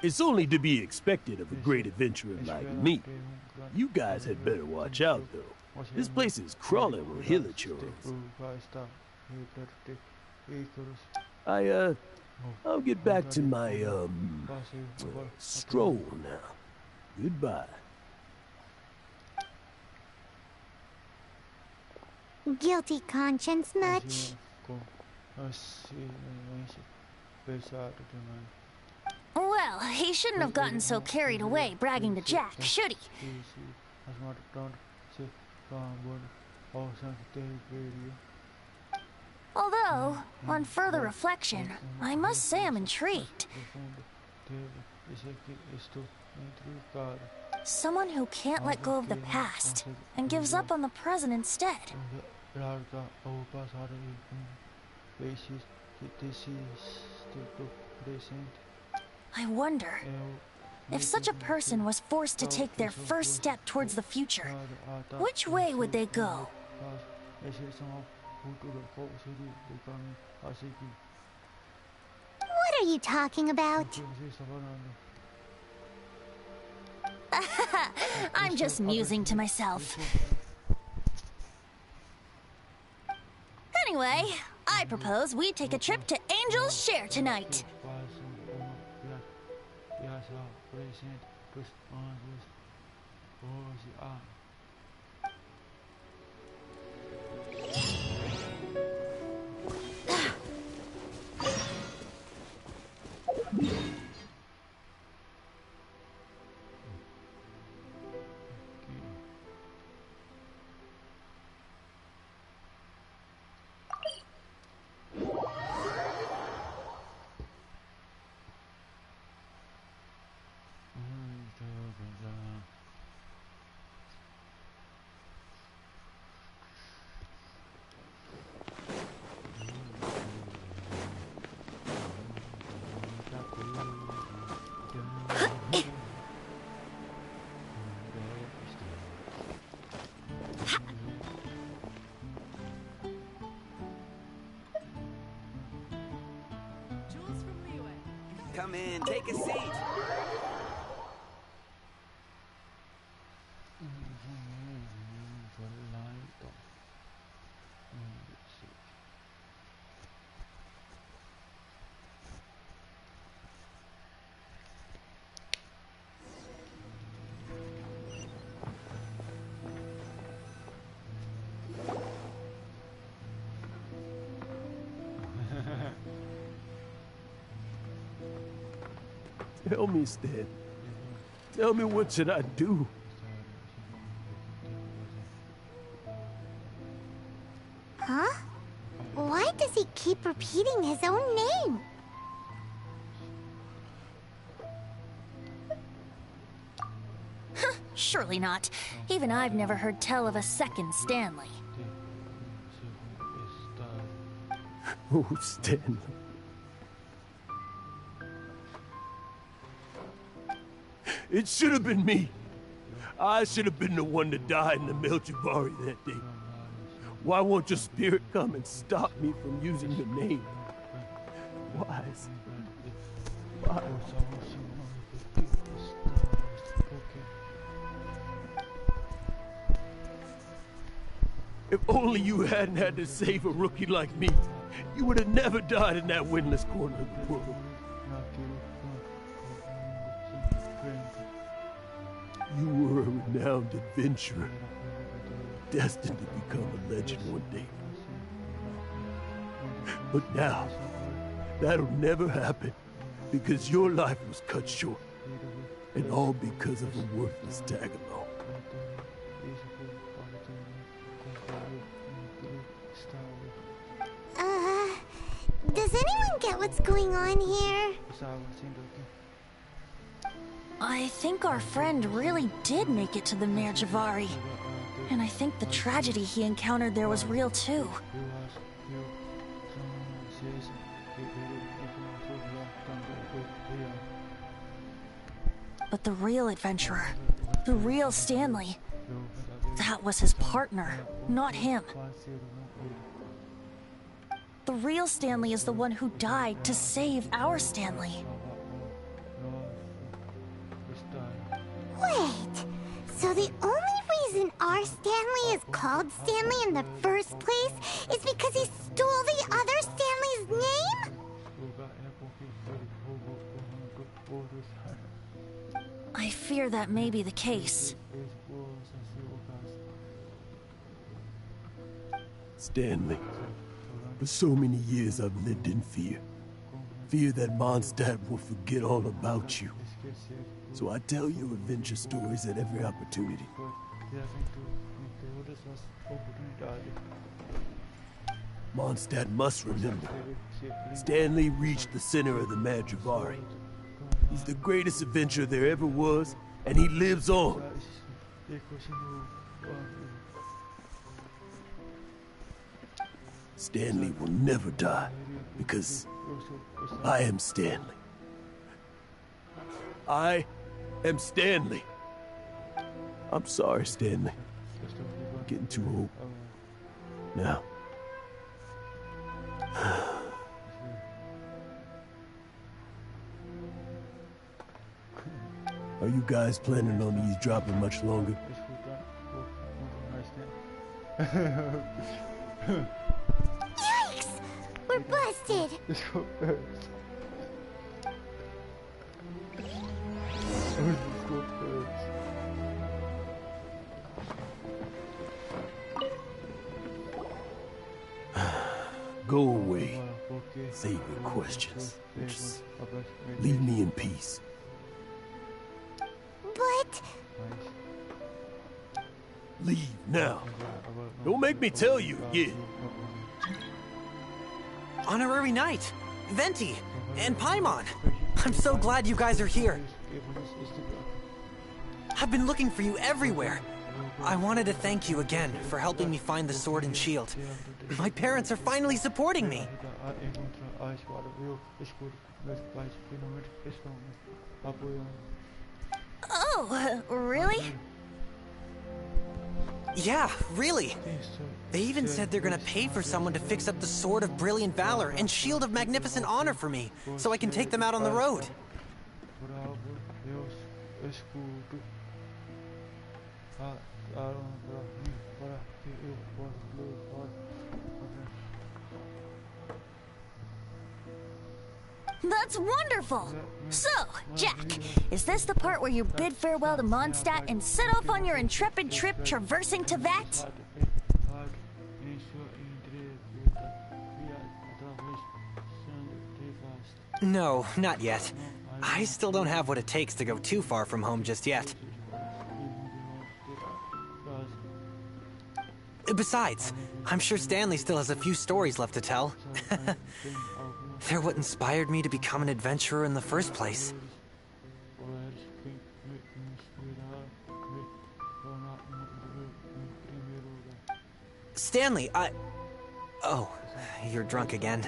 It's only to be expected of a great adventurer like me. You guys had better watch out, though. This place is crawling with hilichurls. I'll get back to my, stroll now. Goodbye. Guilty conscience much? Well, he shouldn't have gotten so carried away bragging to Jack, should he? Although, on further reflection, I must say I'm intrigued. Someone who can't let go of the past and gives up on the present instead. I wonder, if such a person was forced to take their first step towards the future, which way would they go? What are you talking about? I'm just musing to myself. Anyway, I propose we take a trip to Angel's Share tonight. Come in, take a seat. Tell me, Stan. Tell me, what should I do? Huh? Why does he keep repeating his own name? Surely not. Even I've never heard tell of a second Stanley. Oh, Stanley. It should have been me. I should have been the one to die in the Melchivari that day. Why won't your spirit come and stop me from using your name? Why? Why? If only you hadn't had to save a rookie like me, you would have never died in that windless corner of the world. You were a renowned adventurer, destined to become a legend one day. But now, that'll never happen, because your life was cut short, and all because of a worthless tag-along. Does anyone get what's going on here? I think our friend really did make it to the Merjavari. And I think the tragedy he encountered there was real too. But the real adventurer, the real Stanley, that was his partner, not him. The real Stanley is the one who died to save our Stanley. Wait, so the only reason our Stanley is called Stanley in the first place is because he stole the other Stanley's name? I fear that may be the case. Stanley, For so many years I've lived in fear. Fear that Mondstadt will forget all about you. So I tell your adventure stories at every opportunity. Mondstadt must remember. Stanley reached the center of the Madrivari. He's the greatest adventurer there ever was, and he lives on. Stanley will never die, because I am Stanley. I am Stanley. I'm sorry, Stanley. I'm getting too old. Now. Are you guys planning on eavesdropping much longer? Yikes! We're busted! Go away. Save your questions. Just leave me in peace. But... Leave now. Don't make me tell you again. Honorary Knight, Venti, and Paimon. I'm so glad you guys are here. I've been looking for you everywhere. I wanted to thank you again for helping me find the sword and shield. My parents are finally supporting me. Oh, really? Yeah, really. They even said they're gonna pay for someone to fix up the Sword of Brilliant Valor and Shield of Magnificent Honor for me, so I can take them out on the road. That's wonderful! So, Jack, is this the part where you bid farewell to Mondstadt and set off on your intrepid trip traversing Teyvat? No, not yet. I still don't have what it takes to go too far from home just yet. Besides, I'm sure Stanley still has a few stories left to tell. They're what inspired me to become an adventurer in the first place. Stanley, Oh, you're drunk again.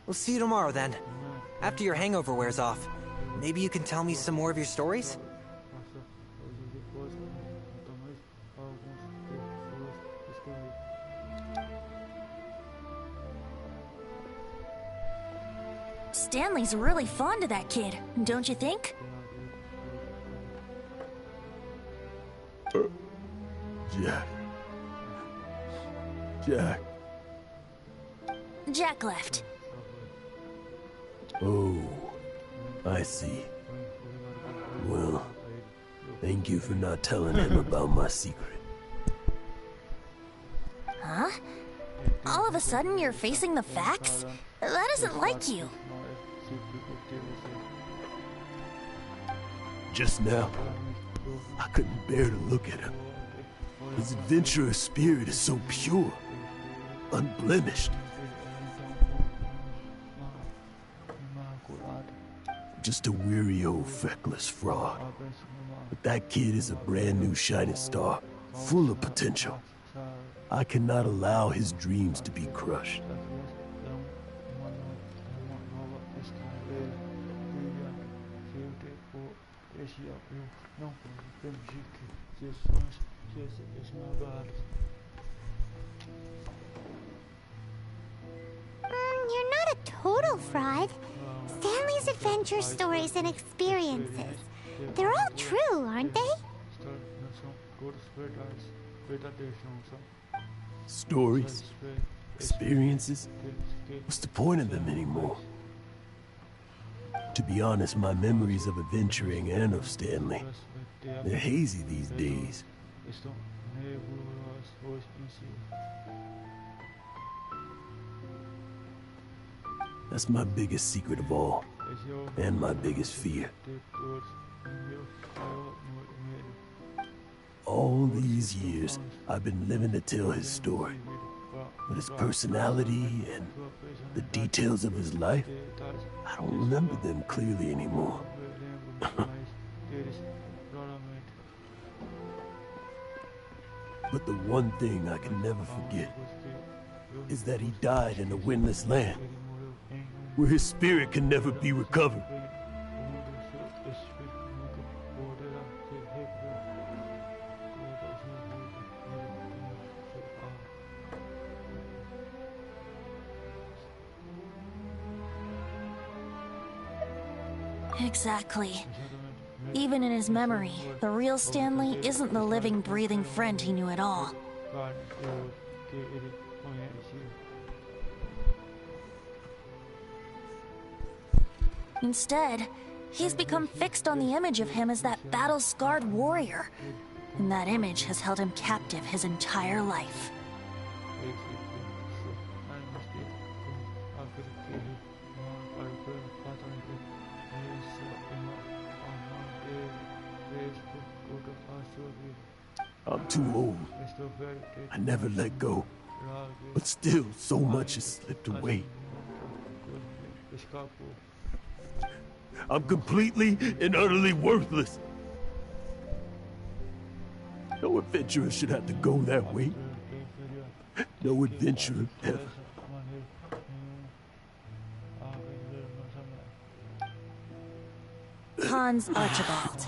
We'll see you tomorrow then. After your hangover wears off. Maybe you can tell me some more of your stories? Stanley's really fond of that kid, don't you think? Jack. Jack left. Oh, I see. Well, thank you for not telling him about my secret. Huh? All of a sudden you're facing the facts? That isn't like you. Just now, I couldn't bear to look at him. His adventurous spirit is so pure, unblemished. Just a weary old feckless fraud. But that kid is a brand new shining star, full of potential. I cannot allow his dreams to be crushed. You're not a total fraud. Stanley's adventure stories and experiences. They're all true, aren't they? Stories? Experiences? What's the point of them anymore? To be honest, my memories of adventuring and of Stanley, they're hazy these days. estão nebulosas em si. That's my biggest secret of all, and my biggest fear. All these years, I've been living to tell his story. But his personality and the details of his life, I don't remember them clearly anymore. But the one thing I can never forget is that he died in a windless land, where his spirit can never be recovered. Exactly. Even in his memory, the real Stanley isn't the living, breathing friend he knew at all. Instead, he's become fixed on the image of him as that battle-scarred warrior. And that image has held him captive his entire life. I'm too old. I never let go. But still, so much has slipped away. I'm completely and utterly worthless. No adventurer should have to go that way. No adventurer ever. Hans Archibald.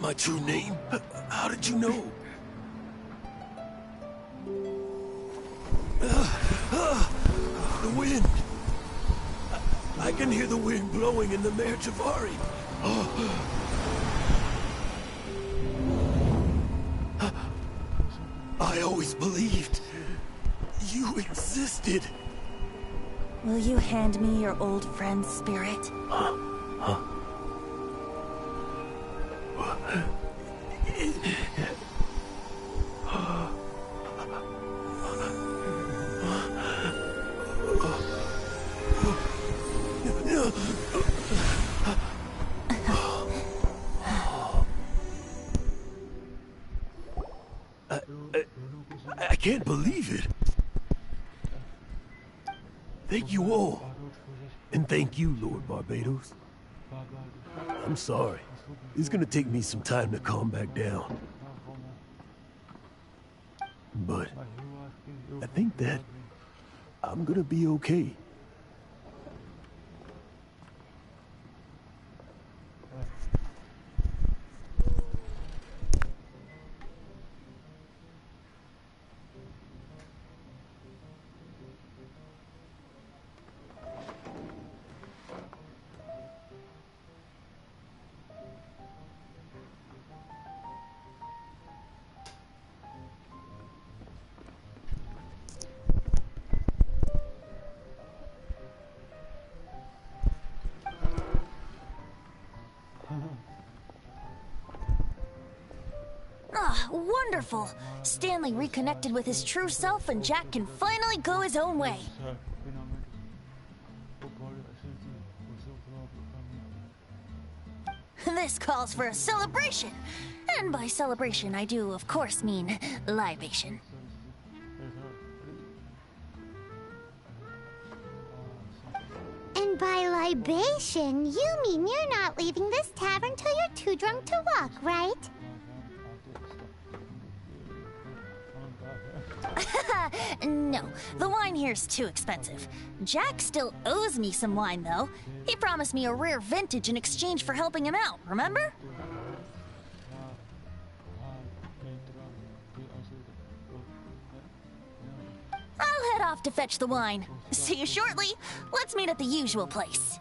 My true name? How did you know? The wind. I can hear the wind blowing in the Mare Javari. I always believed you existed. Will you hand me your old friend's spirit? I can't believe it. Thank you all. And thank you, Lord Barbados. I'm sorry. It's gonna take me some time to calm back down. But I think that I'm gonna be okay. Ah, wonderful! Stanley reconnected with his true self and Jack can finally go his own way. This calls for a celebration! And by celebration, I do, of course, mean libation. And by libation, you mean you're not leaving this tavern till you're too drunk to walk, right? No, the wine here's too expensive. Jack still owes me some wine, though. He promised me a rare vintage in exchange for helping him out, remember? I'll head off to fetch the wine. See you shortly. Let's meet at the usual place.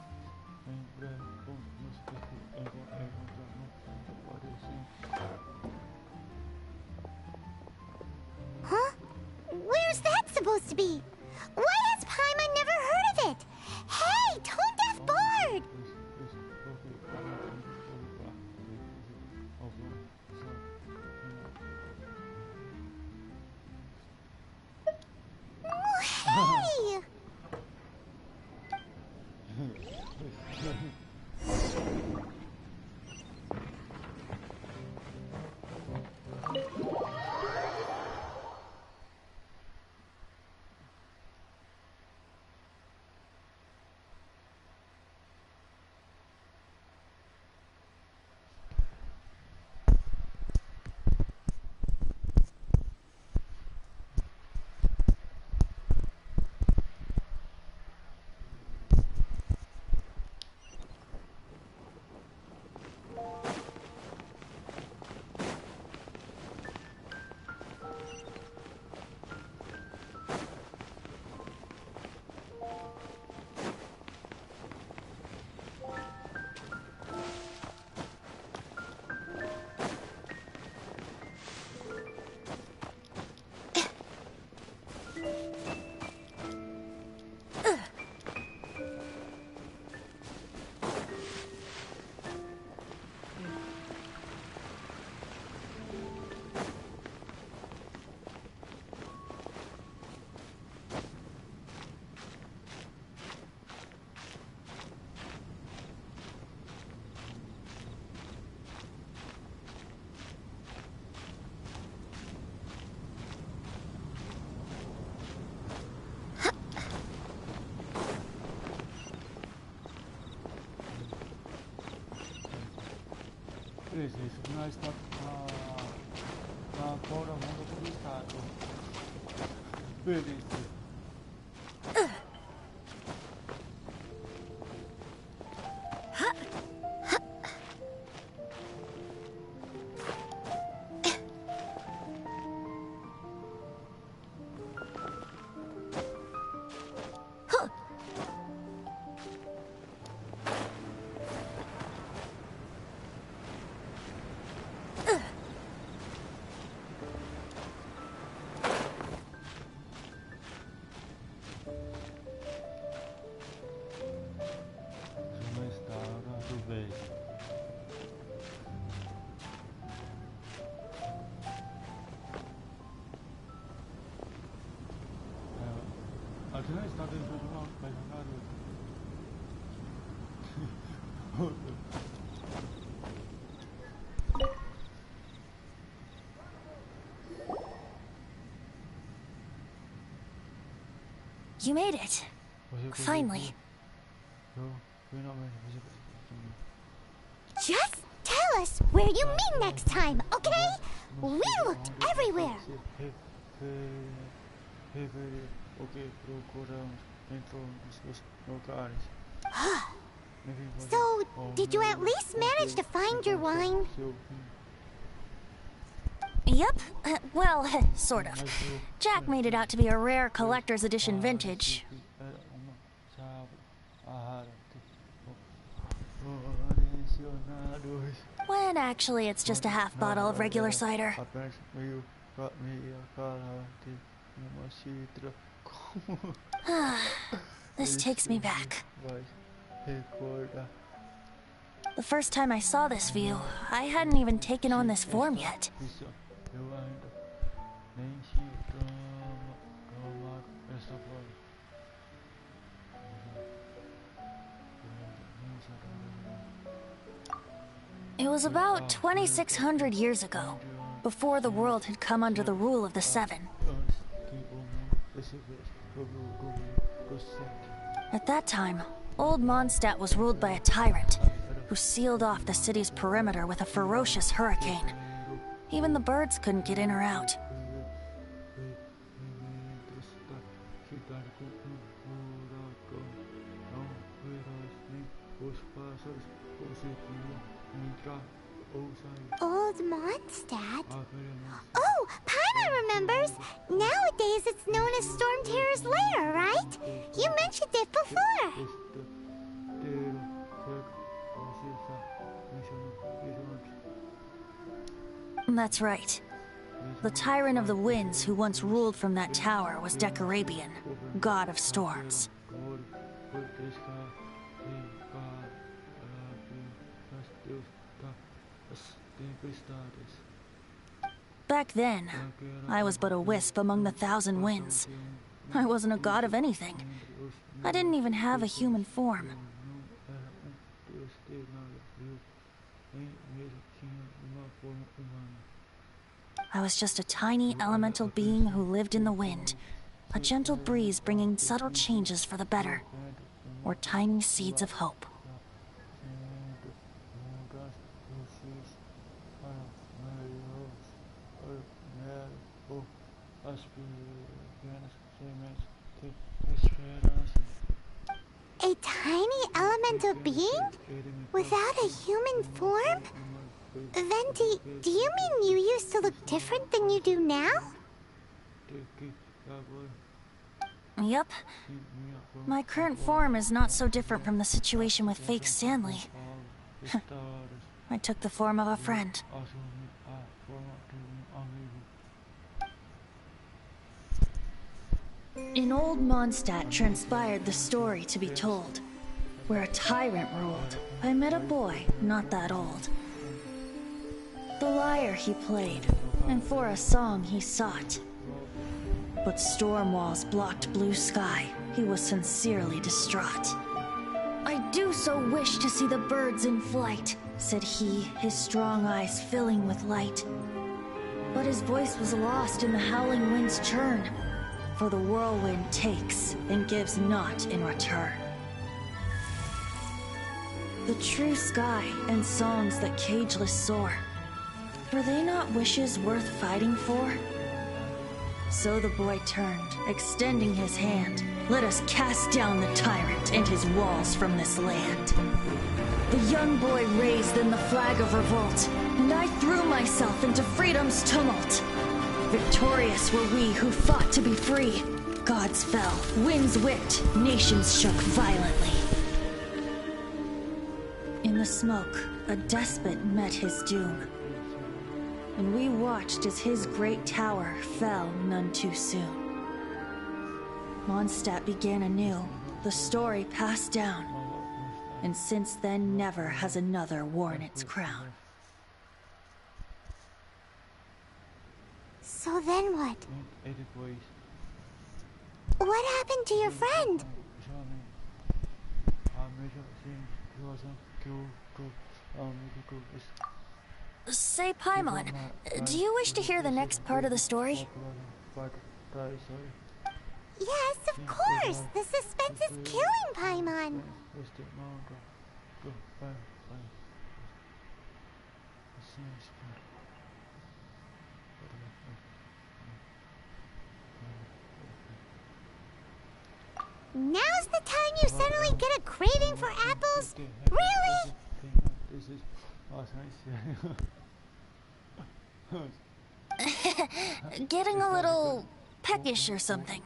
Huh? Where's that supposed to be? Why has Paimon never heard of it? Hey, Tone Deaf Bard! Beleza, isso que nós está na fora mundo do estado. Beleza. Aqui não está dentro de uma garota. You made it. Finally. Just tell us where you meet next time, okay? We looked everywhere. So, did you at least manage to find your wine? Yep. Well, sort of. Jack made it out to be a rare collector's edition vintage. When actually it's just a half bottle of regular cider. This takes me back. The first time I saw this view, I hadn't even taken on this form yet. It was about 2,600 years ago, before the world had come under the rule of the Seven. At that time, Old Mondstadt was ruled by a tyrant, who sealed off the city's perimeter with a ferocious hurricane. Even the birds couldn't get in or out. Old Mondstadt? Oh, Paimon remembers! Nowadays it's known as Storm Terror's lair, right? You mentioned it before. That's right. The Tyrant of the Winds who once ruled from that tower was Decarabian, god of storms. Back then, I was but a wisp among the thousand winds. I wasn't a god of anything. I didn't even have a human form. I was just a tiny elemental being who lived in the wind, a gentle breeze bringing subtle changes for the better, or tiny seeds of hope. A tiny elemental being? Without a human form? Venti, do you mean you used to look different than you do now? Yep. My current form is not so different from the situation with fake Stanley. I took the form of a friend. In Old Mondstadt transpired the story to be told. Where a tyrant ruled, I met a boy not that old. The lyre he played, and for a song he sought. But storm walls blocked blue sky, he was sincerely distraught. I do so wish to see the birds in flight, said he, his strong eyes filling with light. But his voice was lost in the howling wind's churn, for the whirlwind takes and gives not in return. The true sky and songs that cageless soar, were they not wishes worth fighting for? So the boy turned, extending his hand. Let us cast down the tyrant and his walls from this land. The young boy raised then the flag of revolt, and I threw myself into freedom's tumult. Victorious were we who fought to be free. Gods fell, winds whipped, nations shook violently. In the smoke, a despot met his doom. And we watched as his great tower fell none too soon. Mondstadt began anew, the story passed down, and since then never has another worn its crown. So then what? What happened to your friend? Say, Paimon, do you wish to hear the next part of the story? Yes, of course! The suspense is killing Paimon! Now's the time you suddenly get a craving for apples? Really? Getting a little peckish or something.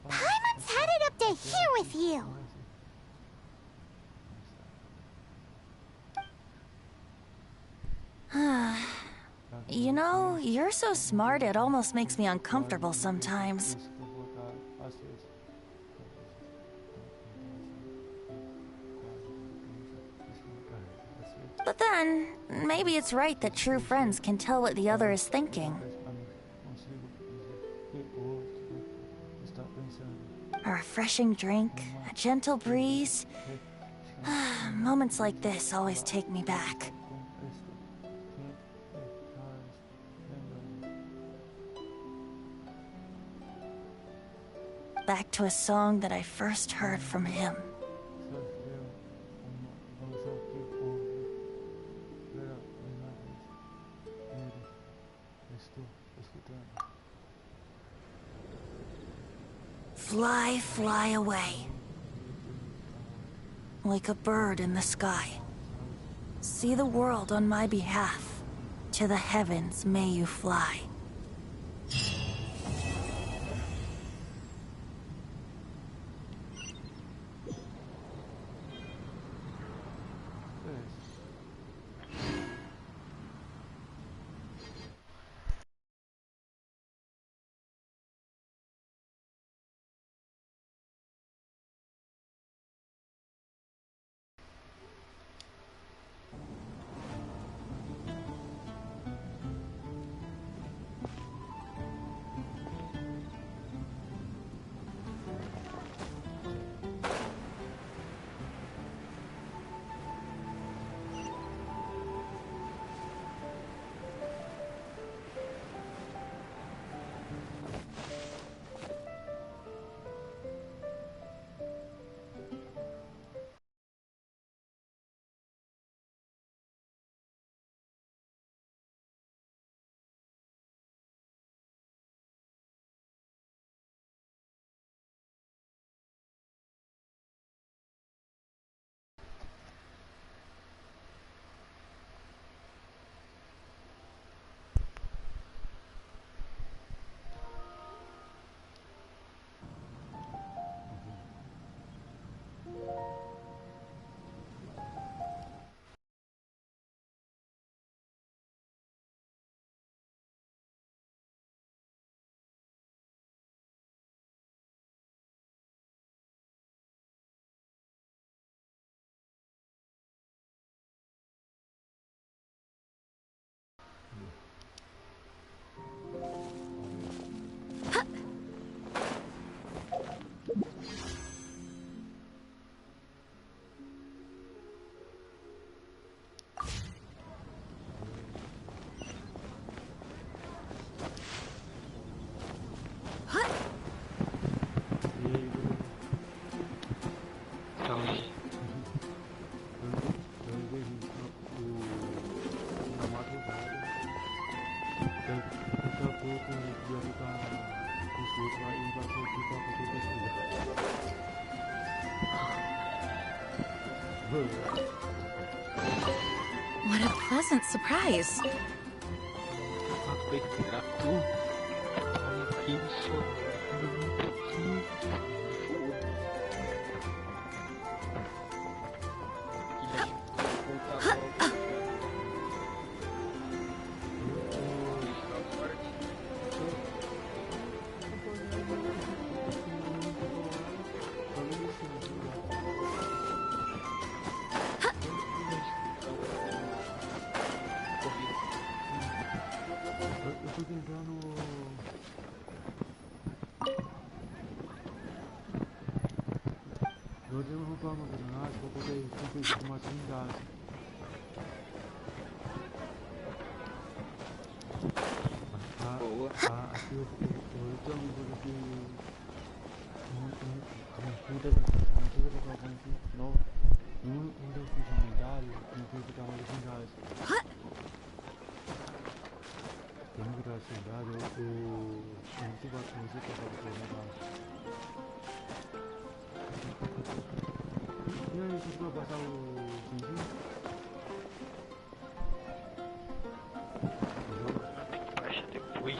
Paimon's headed up to here with you! You know, you're so smart it almost makes me uncomfortable sometimes. But then, maybe it's right that true friends can tell what the other is thinking. A refreshing drink, a gentle breeze. Moments like this always take me back. Back to a song that I first heard from him. Fly, fly away. Like a bird in the sky. See the world on my behalf. To the heavens may you fly. Salve. Daqui a pouco o Diabo tá com os outros lá e vai ser aqui pra poder pesquisar. What a pleasant surprise. Eu tô tentando... Eu tenho que roubar uma personagem pra poder competir com uma trindade. Aqui eu tenho uma coisa que... Uma coisa que eu vou aqui, nova. Um dos secundários, uma coisa que eu tava legendário. Eu nunca tava legendado, eu não sei qual coisa que eu tava legendado. E aí, você vai passar o genshi? Tem que baixar depois.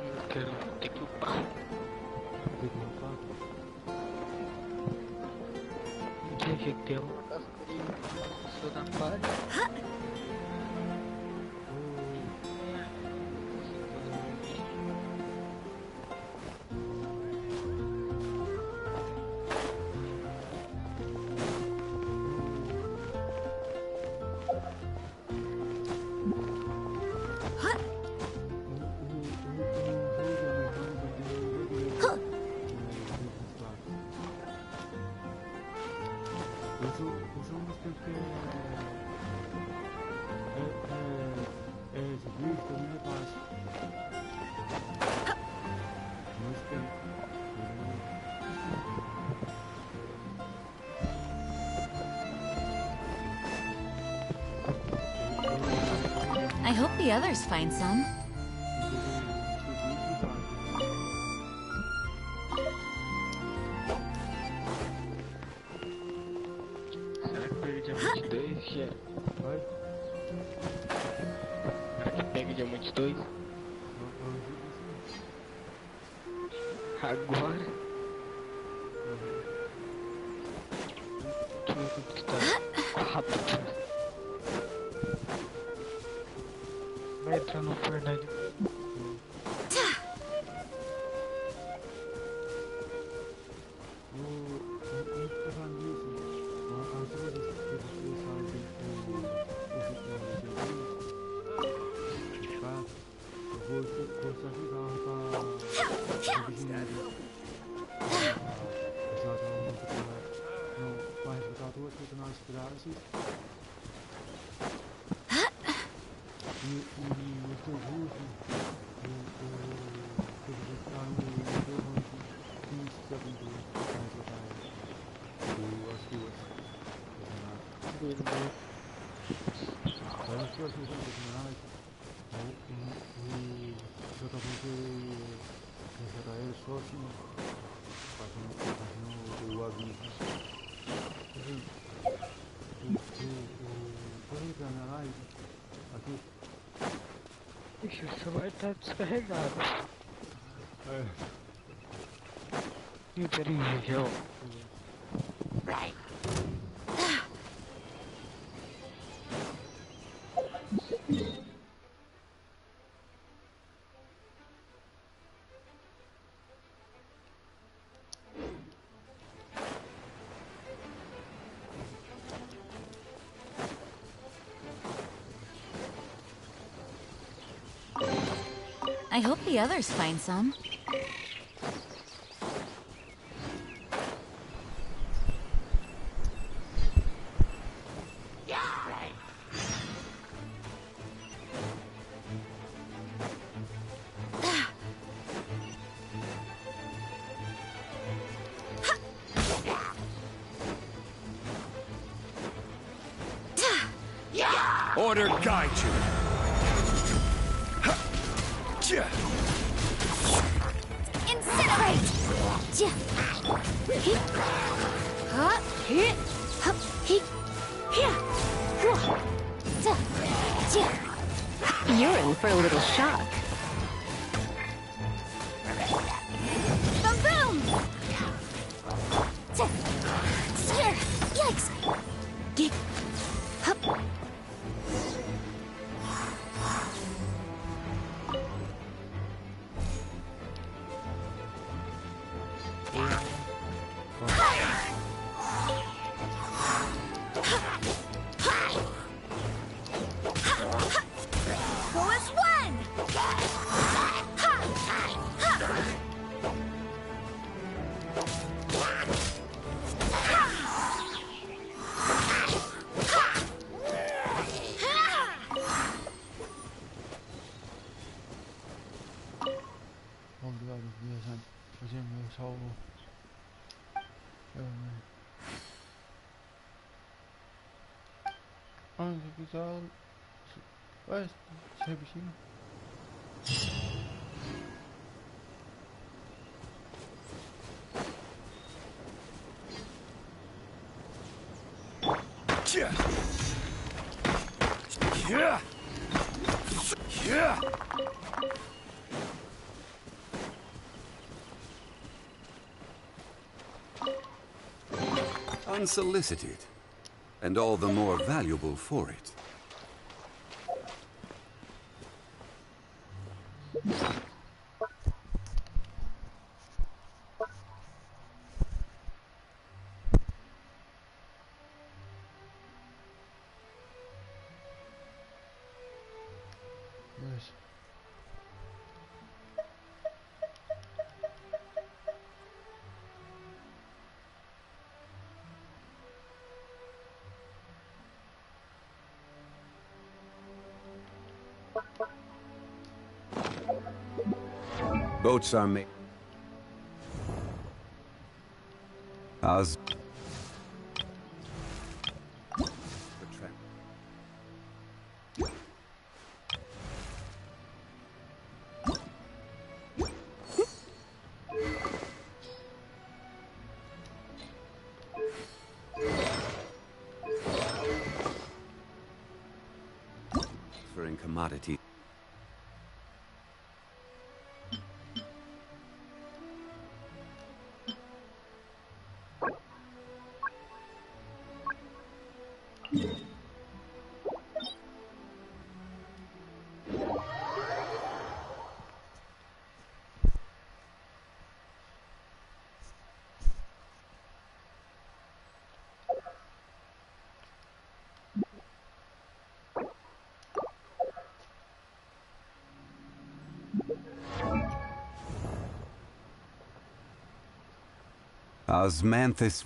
Eu quero ter que upar. Tem que upar? Que jeito tem um sou na palha. I hope the others find some. Será que pega diamante 2 já? Vai? Será que pega diamante 2? Agora? Deixa eu ver quanto que tá. 4. Vai entrar no Fortnite. Ixi, o celular tá descarregado. É. Ih, peraí, já. I hope the others find some. Order guide you. Incinerate! You're in for a little shock. Boom! Yikes! Obrigado, viajante, por ser meu salvo. Onde que tá? Ué, esse bichinho. Unsolicited, and all the more valuable for it. Yes. Boats are made. As transferring commodity. Osmanthus.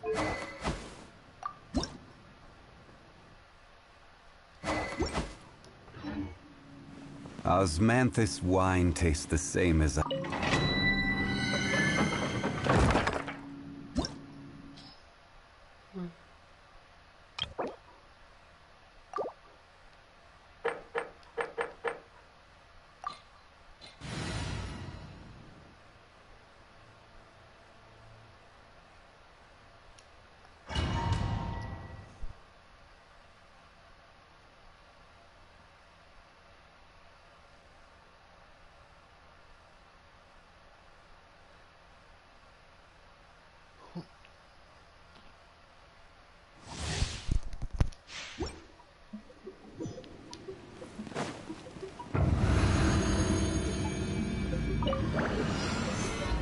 Osmanthus wine tastes the same as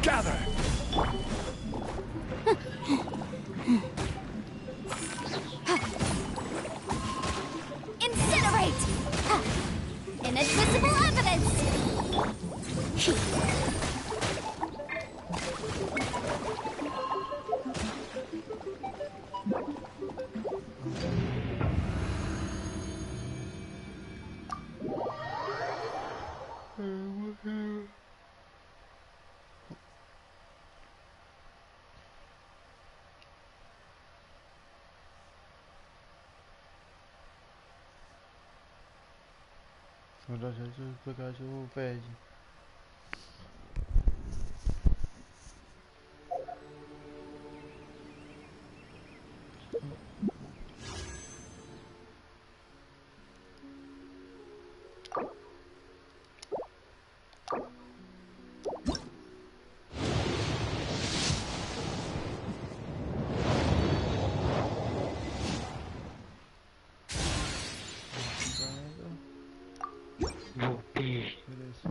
Gather! Incinerate! Inadmissible evidence! Quando a gente pegar o pede. Voltei. Beleza.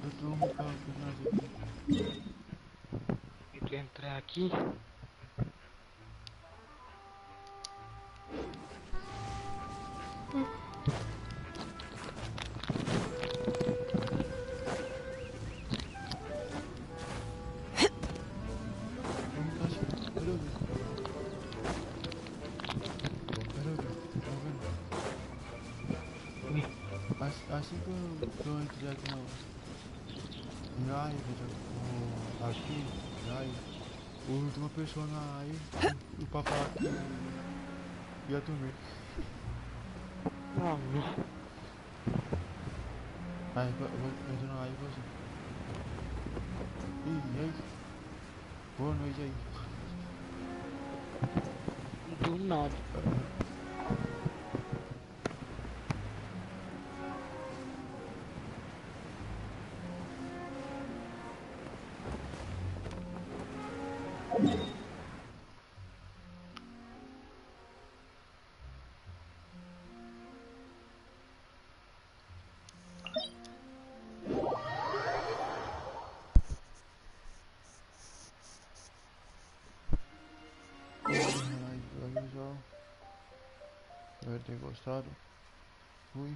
Eu tô no carro aqui. Tem que entrar aqui. Assim que eu entrar aqui no live, aqui, live, o última pessoa na aí, pra falar que ia dormir. Aí, eu entro na live e você. E aí? Boa noite aí. Do nada. Espero ter gostado. Fui.